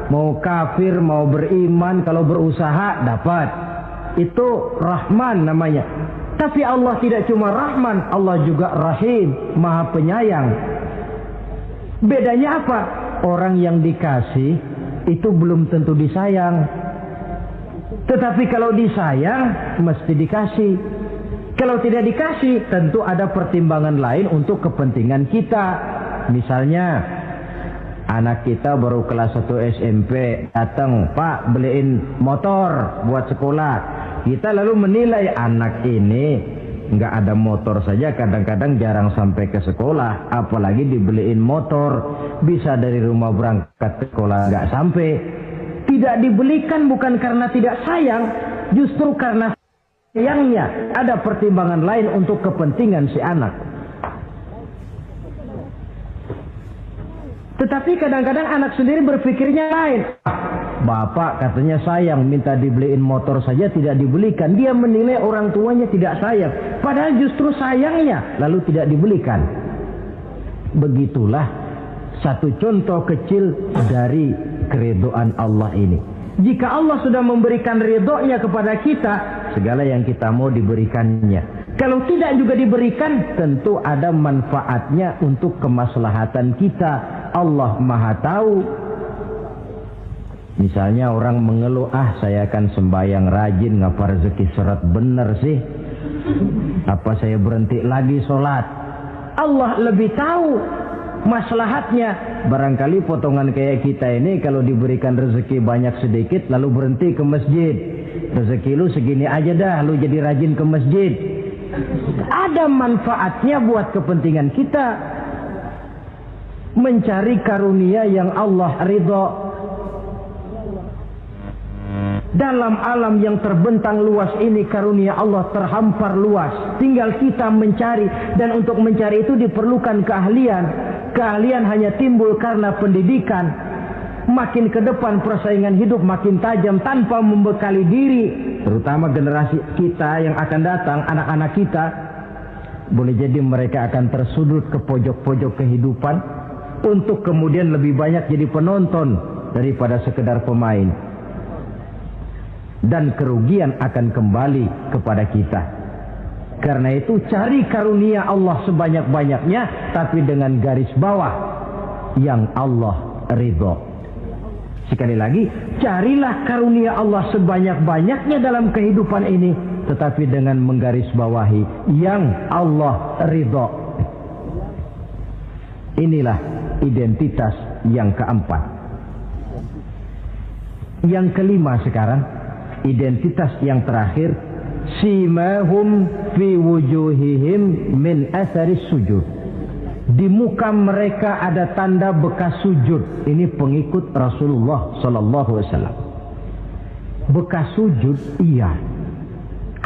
mau kafir mau beriman, kalau berusaha dapat. Itu Rahman namanya. Tapi Allah tidak cuma Rahman, Allah juga Rahim, Maha Penyayang. Bedanya apa? Orang yang dikasih itu belum tentu disayang. Tetapi kalau disayang mesti dikasih. Kalau tidak dikasih tentu ada pertimbangan lain untuk kepentingan kita. Misalnya anak kita baru kelas 1 SMP datang, Pak beliin motor buat sekolah. Kita lalu menilai anak ini nggak ada motor saja kadang-kadang jarang sampai ke sekolah, apalagi dibeliin motor, bisa dari rumah berangkat ke sekolah nggak sampai. Tidak dibelikan bukan karena tidak sayang, justru karena sayangnya ada pertimbangan lain untuk kepentingan si anak. Tetapi kadang-kadang anak sendiri berpikirnya lain. Bapak katanya sayang, minta dibeliin motor saja tidak dibelikan. Dia menilai orang tuanya tidak sayang. Padahal justru sayangnya lalu tidak dibelikan. Begitulah satu contoh kecil dari keridhaan Allah ini. Jika Allah sudah memberikan ridhonya kepada kita, segala yang kita mau diberikannya. Kalau tidak juga diberikan, tentu ada manfaatnya untuk kemaslahatan kita. Allah Maha tahu. Misalnya orang mengeluh, saya akan sembahyang rajin, ngapa rezeki seret bener sih? Apa saya berhenti lagi sholat? Allah lebih tahu. maslahatnya. Barangkali potongan kayak kita ini kalau diberikan rezeki banyak sedikit lalu berhenti ke masjid. Rezeki lu segini aja dah, lu jadi rajin ke masjid. Ada manfaatnya buat kepentingan kita. Mencari karunia yang Allah ridho. Dalam alam yang terbentang luas ini karunia Allah terhampar luas. Tinggal kita mencari, dan untuk mencari itu diperlukan keahlian. Keahlian hanya timbul karena pendidikan. Makin ke depan persaingan hidup makin tajam tanpa membekali diri. Terutama generasi kita yang akan datang, anak-anak kita. Boleh jadi mereka akan tersudut ke pojok-pojok kehidupan untuk kemudian lebih banyak jadi penonton daripada sekedar pemain. Dan kerugian akan kembali kepada kita. Karena itu cari karunia Allah sebanyak-banyaknya, tapi dengan garis bawah yang Allah ridho. Sekali lagi, carilah karunia Allah sebanyak-banyaknya dalam kehidupan ini, tetapi dengan menggarisbawahi yang Allah ridho. Inilah identitas yang keempat. Yang kelima sekarang, identitas yang terakhir, simahum fi wujuhihim min atharis sujud. Di muka mereka ada tanda bekas sujud. Ini pengikut Rasulullah sallallahu alaihi wasallam. Bekas sujud, iya.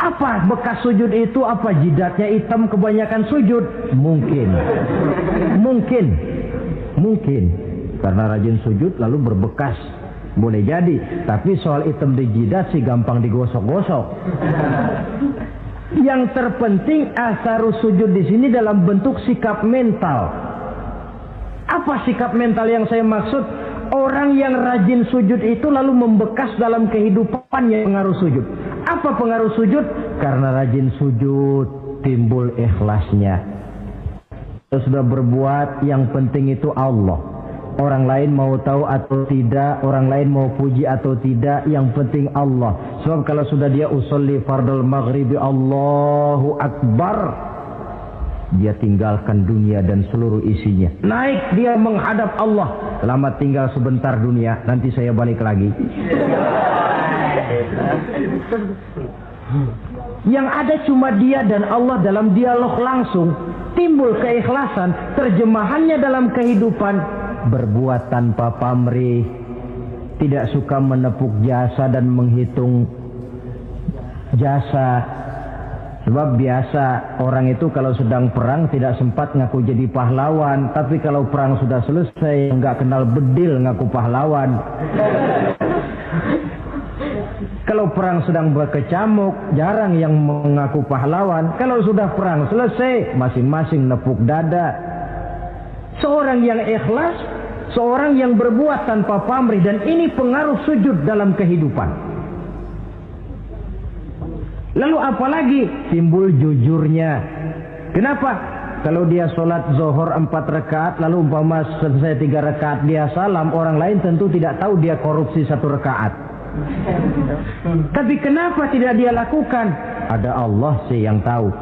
Apa bekas sujud itu? Apa jidatnya hitam kebanyakan sujud? Mungkin. Karena rajin sujud lalu berbekas. Boleh jadi, tapi soal hitam di jidat sih gampang digosok-gosok. Yang terpenting asarus sujud di sini dalam bentuk sikap mental. Apa sikap mental yang saya maksud? Orang yang rajin sujud itu lalu membekas dalam kehidupannya pengaruh sujud. Apa pengaruh sujud? Karena rajin sujud timbul ikhlasnya. Sudah berbuat, yang penting itu Allah. Orang lain mau tahu atau tidak, orang lain mau puji atau tidak, yang penting Allah. Sebab kalau sudah dia usolli fardal maghribi Allahu Akbar, dia tinggalkan dunia dan seluruh isinya. Naik dia menghadap Allah. Selamat tinggal sebentar dunia, nanti saya balik lagi. Yang ada cuma dia dan Allah dalam dialog langsung. Timbul keikhlasan, terjemahannya dalam kehidupan. Berbuat tanpa pamrih, tidak suka menepuk jasa dan menghitung jasa. Sebab biasa orang itu kalau sedang perang tidak sempat ngaku jadi pahlawan, tapi kalau perang sudah selesai nggak kenal bedil ngaku pahlawan. Kalau perang sedang berkecamuk, jarang yang mengaku pahlawan. Kalau sudah perang selesai, masing-masing nepuk dada. Seorang yang ikhlas, seorang yang berbuat tanpa pamrih, dan ini pengaruh sujud dalam kehidupan. Lalu apalagi timbul jujurnya. Kenapa? Kalau dia sholat zuhur 4 rakaat, lalu umpama selesai 3 rakaat dia salam, orang lain tentu tidak tahu dia korupsi 1 rakaat. Tapi kenapa tidak dia lakukan? Ada Allah sih yang tahu.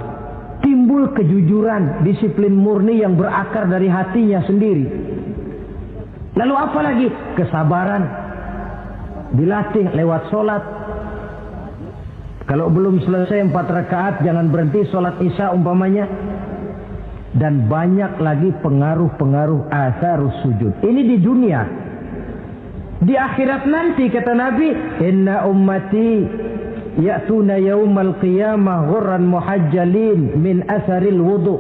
Timbul kejujuran, disiplin murni yang berakar dari hatinya sendiri. Lalu apa lagi? Kesabaran. Dilatih lewat sholat. Kalau belum selesai 4 rakaat, jangan berhenti sholat isya umpamanya. Dan banyak lagi pengaruh-pengaruh asarus sujud. Ini di dunia. Di akhirat nanti kata Nabi, inna ummati ya'tuna yaumal qiyamah ghurran muhajjalin min asaril wudu.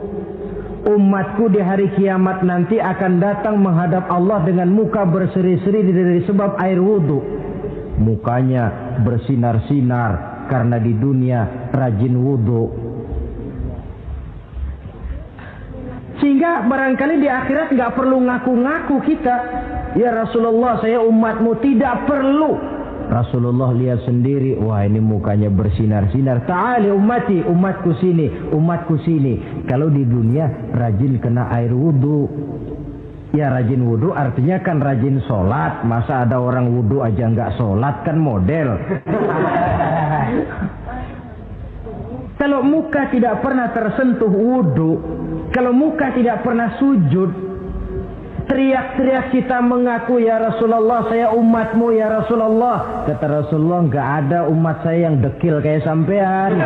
Umatku di hari kiamat nanti akan datang menghadap Allah dengan muka berseri-seri dari sebab air wudu. Mukanya bersinar-sinar karena di dunia rajin wudu. Sehingga barangkali di akhirat nggak perlu ngaku-ngaku kita. Ya Rasulullah, saya umatmu, tidak perlu. Rasulullah lihat sendiri, wah ini mukanya bersinar-sinar. Ta'ali ummati, umatku sini, umatku sini. Kalau di dunia rajin kena air wudu. Ya rajin wudu artinya kan rajin sholat. Masa ada orang wudu aja nggak sholat, kan model. Kalau muka tidak pernah tersentuh wudu, kalau muka tidak pernah sujud, teriak-teriak kita mengaku, ya Rasulullah saya umatmu ya Rasulullah. Kata Rasulullah, enggak ada umat saya yang dekil kayak sampean.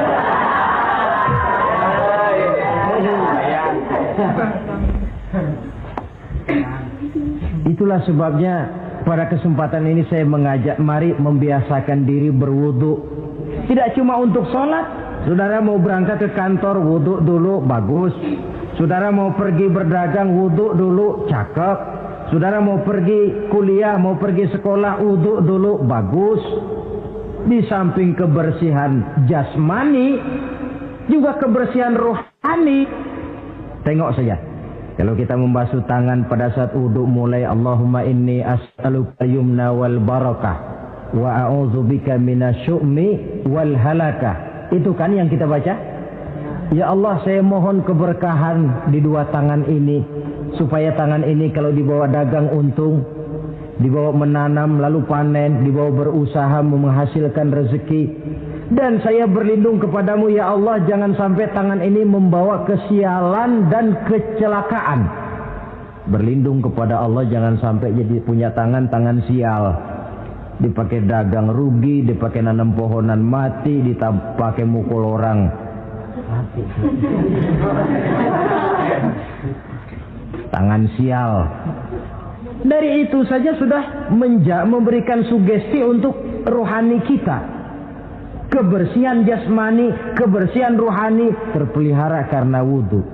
Itulah sebabnya pada kesempatan ini saya mengajak, mari membiasakan diri berwudu. Tidak cuma untuk sholat. Saudara mau berangkat ke kantor, wudu dulu, bagus. Saudara mau pergi berdagang, wudu dulu, cakep. Saudara mau pergi kuliah, mau pergi sekolah, wudu dulu, bagus. Di samping kebersihan jasmani, juga kebersihan rohani. Tengok saja. Kalau kita membasuh tangan pada saat wudu, mulai Allahumma inni as'aluka yumna wal barakah wa a'udzubika minasyu'mi wal halakah. Itu kan yang kita baca. Ya Allah, saya mohon keberkahan di dua tangan ini, supaya tangan ini kalau dibawa dagang untung, dibawa menanam lalu panen, dibawa berusaha menghasilkan rezeki. Dan saya berlindung kepadamu ya Allah, jangan sampai tangan ini membawa kesialan dan kecelakaan. Berlindung kepada Allah jangan sampai jadi punya tangan sial. Dipakai dagang rugi, dipakai nanam pohonan mati, dipakai mukul orang mati. Tangan sial. Dari itu saja sudah memberikan sugesti untuk rohani kita. Kebersihan jasmani, kebersihan rohani terpelihara karena wudu.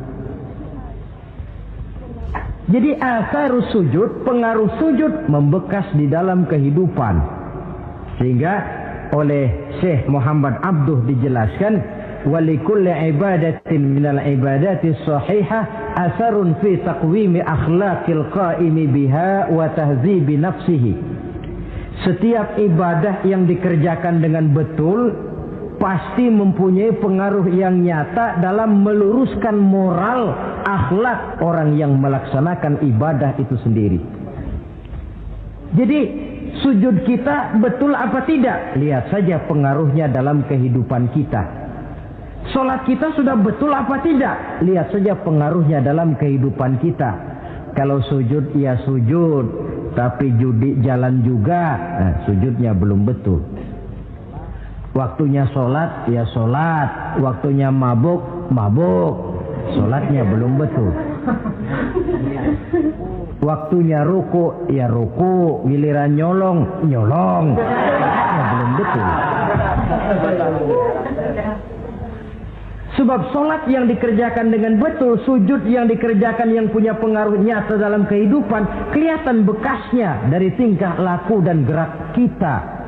Jadi asarus sujud, pengaruh sujud membekas di dalam kehidupan. Sehingga oleh Syekh Muhammad Abduh dijelaskan, walikulli ibadatin minal ibadati sahihah asarun fi taqwimi akhlaqil qaimi biha wa tahzibi nafsihi. Setiap ibadah yang dikerjakan dengan betul pasti mempunyai pengaruh yang nyata dalam meluruskan moral akhlak orang yang melaksanakan ibadah itu sendiri. Jadi sujud kita betul apa tidak? Lihat saja pengaruhnya dalam kehidupan kita. Salat kita sudah betul apa tidak? Lihat saja pengaruhnya dalam kehidupan kita. Kalau sujud ya sujud, tapi judi jalan juga, sujudnya belum betul. Waktunya sholat ya sholat, waktunya mabuk, sholatnya belum betul. Waktunya ruku ya ruku, giliran nyolong, sholatnya belum betul. Sebab sholat yang dikerjakan dengan betul, sujud yang dikerjakan yang punya pengaruh nyata dalam kehidupan, kelihatan bekasnya dari tingkah laku dan gerak kita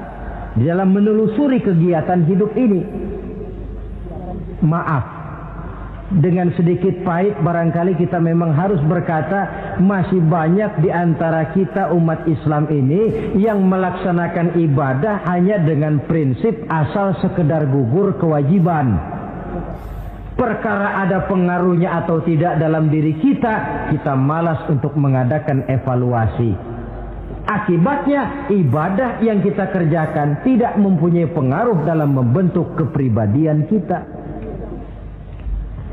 di dalam menelusuri kegiatan hidup ini. Maaf, dengan sedikit pahit barangkali kita memang harus berkata, masih banyak di antara kita umat Islam ini yang melaksanakan ibadah hanya dengan prinsip asal sekedar gugur kewajiban. Perkara ada pengaruhnya atau tidak dalam diri kita, kita malas untuk mengadakan evaluasi. Akibatnya ibadah yang kita kerjakan tidak mempunyai pengaruh dalam membentuk kepribadian kita.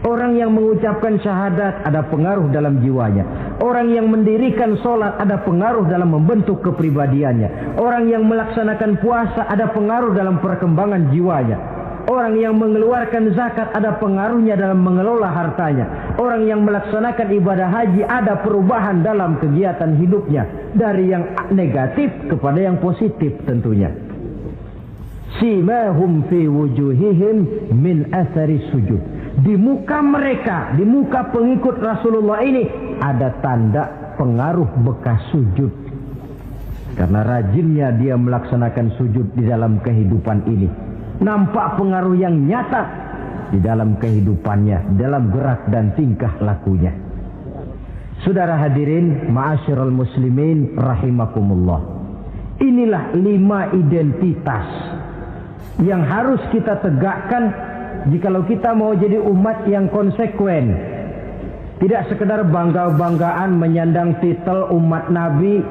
Orang yang mengucapkan syahadat ada pengaruh dalam jiwanya. Orang yang mendirikan sholat ada pengaruh dalam membentuk kepribadiannya. Orang yang melaksanakan puasa ada pengaruh dalam perkembangan jiwanya. Orang yang mengeluarkan zakat ada pengaruhnya dalam mengelola hartanya. Orang yang melaksanakan ibadah haji ada perubahan dalam kegiatan hidupnya. Dari yang negatif kepada yang positif tentunya. Simahum fi wujuhihim min athari sujud. Di muka mereka, di muka pengikut Rasulullah ini ada tanda pengaruh bekas sujud. Karena rajinnya dia melaksanakan sujud di dalam kehidupan ini. Nampak pengaruh yang nyata di dalam kehidupannya, dalam gerak dan tingkah lakunya. Saudara hadirin, ma'asyiral muslimin rahimakumullah. Inilah 5 identitas yang harus kita tegakkan jikalau kita mau jadi umat yang konsekuen. Tidak sekedar bangga-banggaan menyandang titel umat Nabi,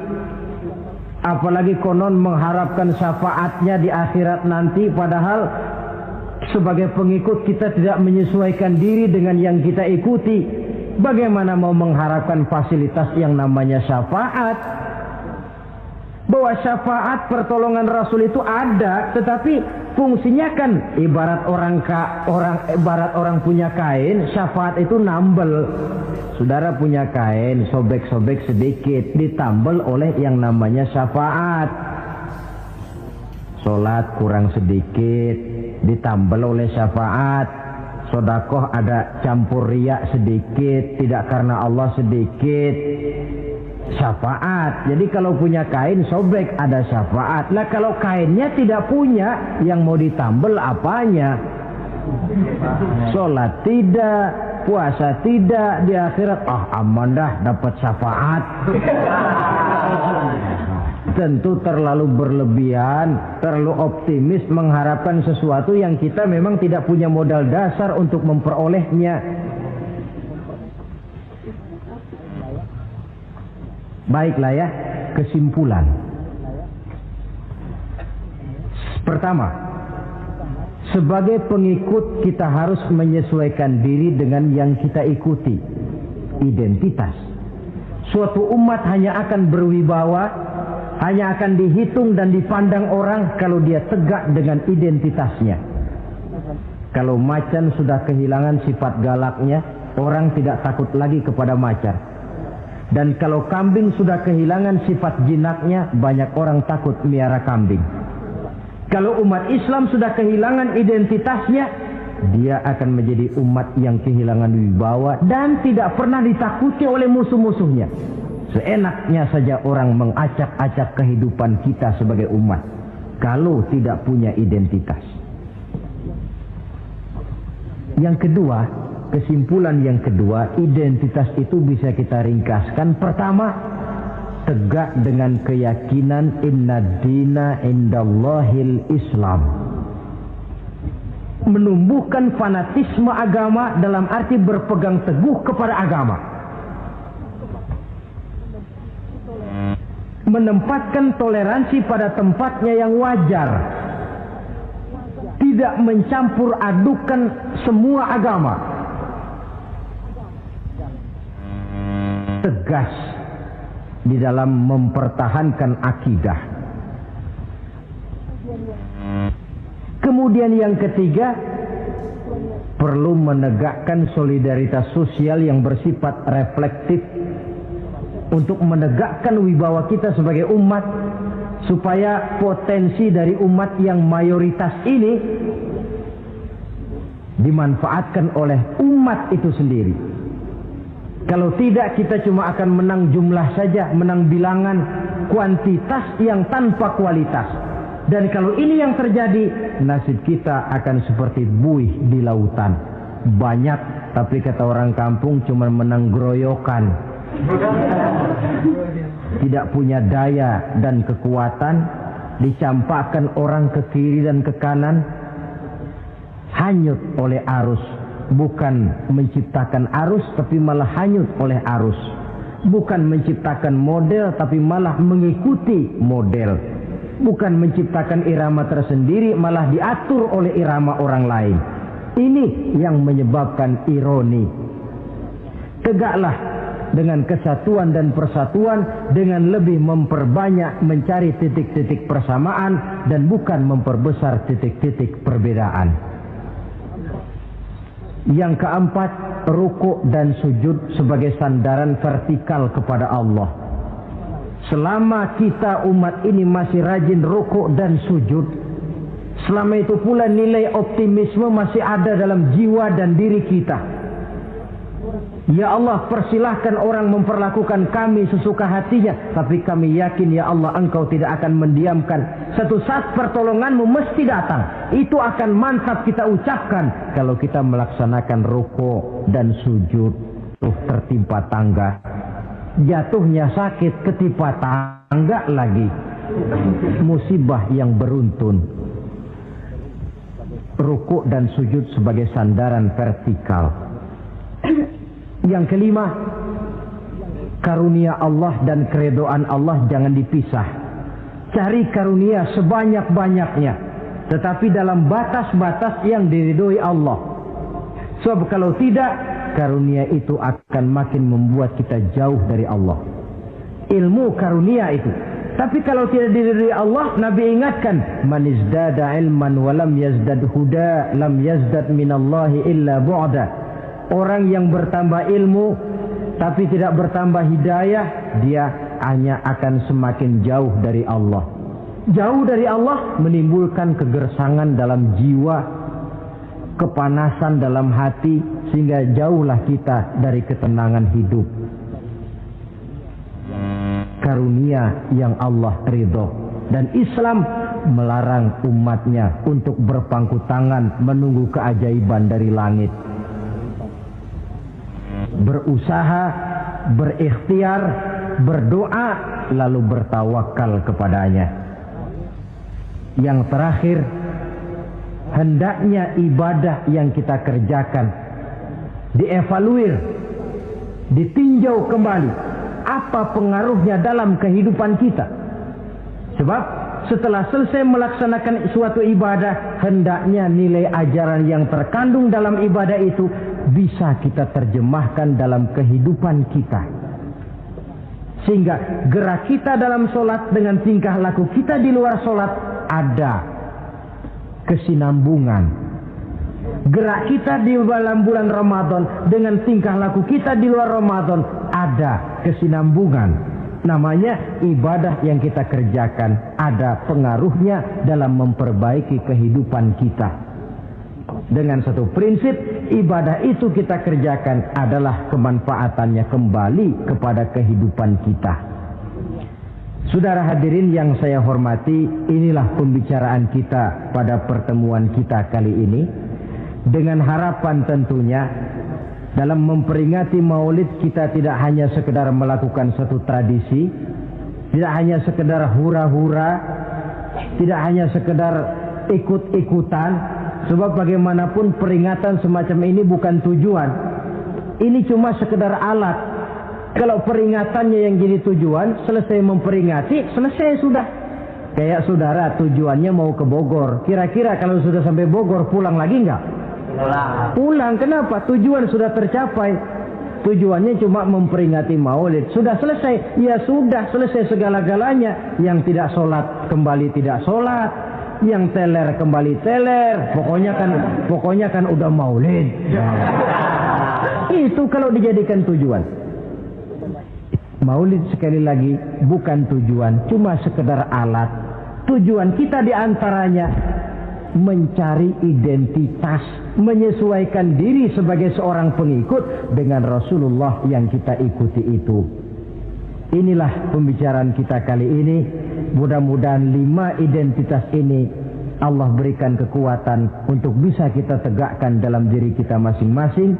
apalagi konon mengharapkan syafaatnya di akhirat nanti, padahal sebagai pengikut kita tidak menyesuaikan diri dengan yang kita ikuti. bagaimana mau mengharapkan fasilitas yang namanya syafaat? Bahwa syafaat pertolongan Rasul itu ada, tetapi fungsinya kan ibarat orang punya kain, syafaat itu nambel. Saudara punya kain, sobek-sobek sedikit, ditambel oleh yang namanya syafaat. Sholat kurang sedikit, ditambel oleh syafaat. Sodakoh ada campur riya sedikit, tidak karena Allah sedikit, syafaat. Jadi kalau punya kain sobek ada syafaat. Nah kalau kainnya tidak punya, yang mau ditambel apanya? Sholat tidak, puasa tidak, di akhirat aman dah dapat syafaat. Tentu terlalu berlebihan, terlalu optimis mengharapkan sesuatu yang kita memang tidak punya modal dasar untuk memperolehnya. Baiklah ya, kesimpulan. Pertama, sebagai pengikut kita harus menyesuaikan diri dengan yang kita ikuti. Identitas. Suatu umat hanya akan berwibawa, hanya akan dihitung dan dipandang orang kalau dia tegak dengan identitasnya. Kalau macan sudah kehilangan sifat galaknya, orang tidak takut lagi kepada macan. Dan kalau kambing sudah kehilangan sifat jinaknya, banyak orang takut miara kambing. Kalau umat Islam sudah kehilangan identitasnya, dia akan menjadi umat yang kehilangan wibawa dan tidak pernah ditakuti oleh musuh-musuhnya. Seenaknya saja orang mengacak-acak kehidupan kita sebagai umat kalau tidak punya identitas. Yang kedua, kesimpulan yang kedua, identitas itu bisa kita ringkaskan. Pertama, tegak dengan keyakinan inna dina indallahil Islam. Menumbuhkan fanatisme agama dalam arti berpegang teguh kepada agama. Menempatkan toleransi pada tempatnya yang wajar. Tidak mencampur adukan semua agama. Tegas di dalam mempertahankan akidah. Kemudian yang ketiga, perlu menegakkan solidaritas sosial yang bersifat reflektif untuk menegakkan wibawa kita sebagai umat, supaya potensi dari umat yang mayoritas ini dimanfaatkan oleh umat itu sendiri. Kalau tidak, kita cuma akan menang jumlah saja, menang bilangan, kuantitas yang tanpa kualitas. Dan kalau ini yang terjadi, nasib kita akan seperti buih di lautan. Banyak, tapi kata orang kampung cuma menang geroyokan. Tidak punya daya dan kekuatan, dicampakkan orang ke kiri dan ke kanan, hanyut oleh arus. Bukan menciptakan arus, tapi malah hanyut oleh arus. Bukan menciptakan model, tapi malah mengikuti model. Bukan menciptakan irama tersendiri, malah diatur oleh irama orang lain. Ini yang menyebabkan ironi. Tegaklah dengan kesatuan dan persatuan, dengan lebih memperbanyak mencari titik-titik persamaan dan bukan memperbesar titik-titik perbedaan. Yang keempat, rukuk dan sujud sebagai sandaran vertikal kepada Allah. Selama kita umat ini masih rajin rukuk dan sujud, selama itu pula nilai optimisme masih ada dalam jiwa dan diri kita. Ya Allah, persilahkan orang memperlakukan kami sesuka hatinya, tapi kami yakin ya Allah, Engkau tidak akan mendiamkan. Satu saat pertolonganmu mesti datang. Itu akan mantap kita ucapkan kalau kita melaksanakan rukuk dan sujud. Tertimpa tangga, jatuhnya sakit, ketimpa tangga lagi, musibah yang beruntun. Rukuk dan sujud sebagai sandaran vertikal. Yang kelima, karunia Allah dan keredoan Allah jangan dipisah. Cari karunia sebanyak-banyaknya, tetapi dalam batas-batas yang diridhoi Allah. Sebab kalau tidak, karunia itu akan makin membuat kita jauh dari Allah. Ilmu karunia itu. Tapi kalau tidak dari Allah, Nabi ingatkan, man izdada ilman wa lam yazdad huda, lam yazdad minallahi illa bu'da. Orang yang bertambah ilmu tapi tidak bertambah hidayah, dia hanya akan semakin jauh dari Allah. Jauh dari Allah menimbulkan kegersangan dalam jiwa, kepanasan dalam hati, sehingga jauhlah kita dari ketenangan hidup. Karunia yang Allah ridho, dan Islam melarang umatnya untuk berpangku tangan menunggu keajaiban dari langit. Berusaha, berikhtiar, berdoa, lalu bertawakal kepadanya. Yang terakhir, hendaknya ibadah yang kita kerjakan dievaluir, ditinjau kembali. Apa pengaruhnya dalam kehidupan kita? Sebab setelah selesai melaksanakan suatu ibadah, hendaknya nilai ajaran yang terkandung dalam ibadah itu bisa kita terjemahkan dalam kehidupan kita. Sehingga gerak kita dalam sholat dengan tingkah laku kita di luar sholat ada kesinambungan. Gerak kita di dalam bulan Ramadan dengan tingkah laku kita di luar Ramadan ada kesinambungan. Namanya ibadah yang kita kerjakan ada pengaruhnya dalam memperbaiki kehidupan kita. Dengan satu prinsip, ibadah itu kita kerjakan adalah kemanfaatannya kembali kepada kehidupan kita. Saudara hadirin yang saya hormati, inilah pembicaraan kita pada pertemuan kita kali ini. Dengan harapan tentunya dalam memperingati Maulid kita tidak hanya sekedar melakukan satu tradisi, tidak hanya sekedar hura-hura, tidak hanya sekedar ikut-ikutan, sebab bagaimanapun peringatan semacam ini bukan tujuan. Ini cuma sekedar alat. Kalau peringatannya yang jadi tujuan, selesai memperingati, selesai sudah. Kayak saudara tujuannya mau ke Bogor, kira-kira kalau sudah sampai Bogor pulang lagi enggak? Pulang. Kenapa? Tujuan sudah tercapai. Tujuannya cuma memperingati Maulid. Sudah selesai. Ya sudah selesai segala-galanya. Yang tidak sholat kembali tidak sholat. Yang teler kembali teler. Pokoknya kan udah Maulid. Itu kalau dijadikan tujuan. Maulid sekali lagi bukan tujuan, cuma sekedar alat. Tujuan kita diantaranya mencari identitas, menyesuaikan diri sebagai seorang pengikut dengan Rasulullah yang kita ikuti itu. Inilah pembicaraan kita kali ini. Mudah-mudahan 5 identitas ini Allah berikan kekuatan untuk bisa kita tegakkan dalam diri kita masing-masing,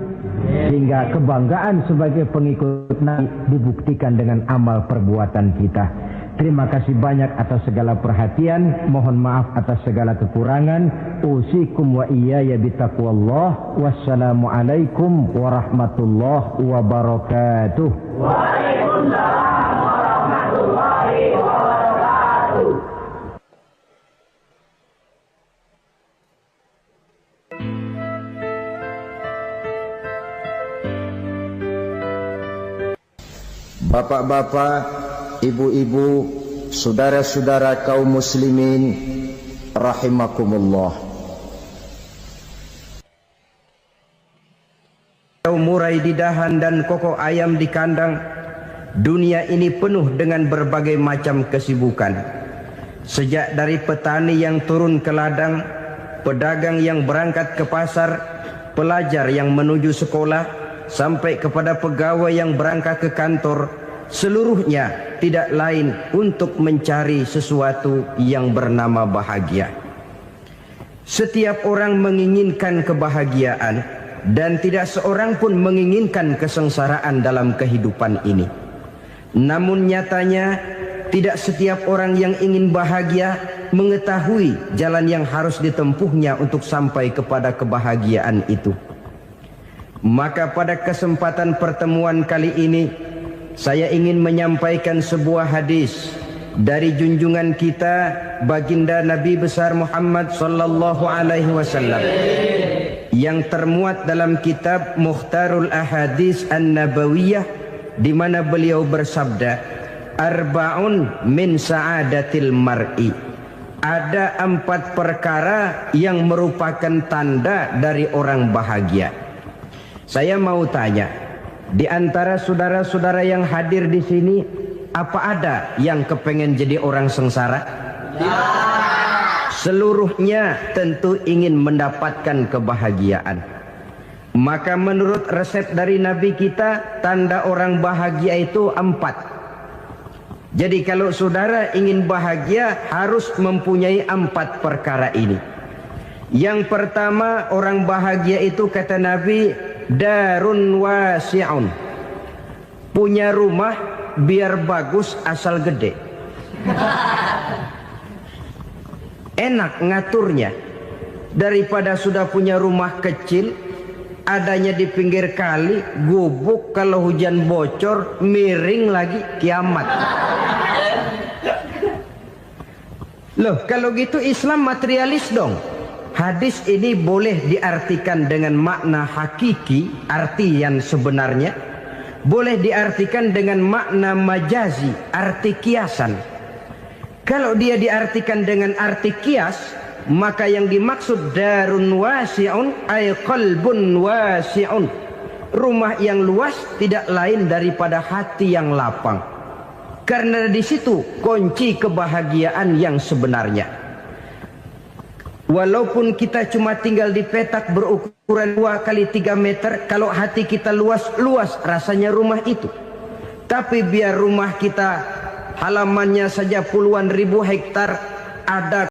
sehingga kebanggaan sebagai pengikut Nabi dibuktikan dengan amal perbuatan kita. Terima kasih banyak atas segala perhatian. Mohon maaf atas segala kekurangan. Usikum wa iyaya bitaqwallah. Wassalamualaikum warahmatullahi wabarakatuh. Waalaikumsalam warahmatullahi wabarakatuh. Bapak-bapak, ibu-ibu, saudara-saudara kaum muslimin rahimakumullah. Murai di dahan dan koko ayam di kandang. Dunia ini penuh dengan berbagai macam kesibukan. Sejak dari petani yang turun ke ladang, pedagang yang berangkat ke pasar, pelajar yang menuju sekolah, sampai kepada pegawai yang berangkat ke kantor, seluruhnya tidak lain untuk mencari sesuatu yang bernama bahagia. Setiap orang menginginkan kebahagiaan, dan tidak seorang pun menginginkan kesengsaraan dalam kehidupan ini. Namun nyatanya tidak setiap orang yang ingin bahagia mengetahui jalan yang harus ditempuhnya untuk sampai kepada kebahagiaan itu. Maka pada kesempatan pertemuan kali ini, saya ingin menyampaikan sebuah hadis dari junjungan kita baginda Nabi besar Muhammad sallallahu alaihi wasallam. yang termuat dalam kitab Mukhtarul Ahadits An-Nabawiyah, di mana beliau bersabda, arba'un min sa'adatil mar'i. Ada 4 perkara yang merupakan tanda dari orang bahagia. Saya mau tanya, di antara saudara-saudara yang hadir di sini, apa ada yang kepengen jadi orang sengsara? Ya. Seluruhnya tentu ingin mendapatkan kebahagiaan. Maka menurut resep dari Nabi kita, tanda orang bahagia itu 4. Jadi kalau saudara ingin bahagia, harus mempunyai 4 perkara ini. Yang pertama, orang bahagia itu kata Nabi, darun wasi'un. Punya rumah biar bagus asal gede. Enak ngaturnya daripada sudah punya rumah kecil, adanya di pinggir kali, gubuk, kalau hujan bocor, miring lagi, kiamat. Loh, kalau gitu Islam materialis dong. Hadis ini boleh diartikan dengan makna hakiki, arti yang sebenarnya. Boleh diartikan dengan makna majazi, arti kiasan. Kalau dia diartikan dengan arti kias, maka yang dimaksud darun wasi'un ay qalbun wasi'un. Rumah yang luas tidak lain daripada hati yang lapang. Karena di situ kunci kebahagiaan yang sebenarnya. Walaupun kita cuma tinggal di petak berukuran 2 kali 3 meter, kalau hati kita luas rasanya rumah itu. Tapi biar rumah kita halamannya saja puluhan ribu hektar, ada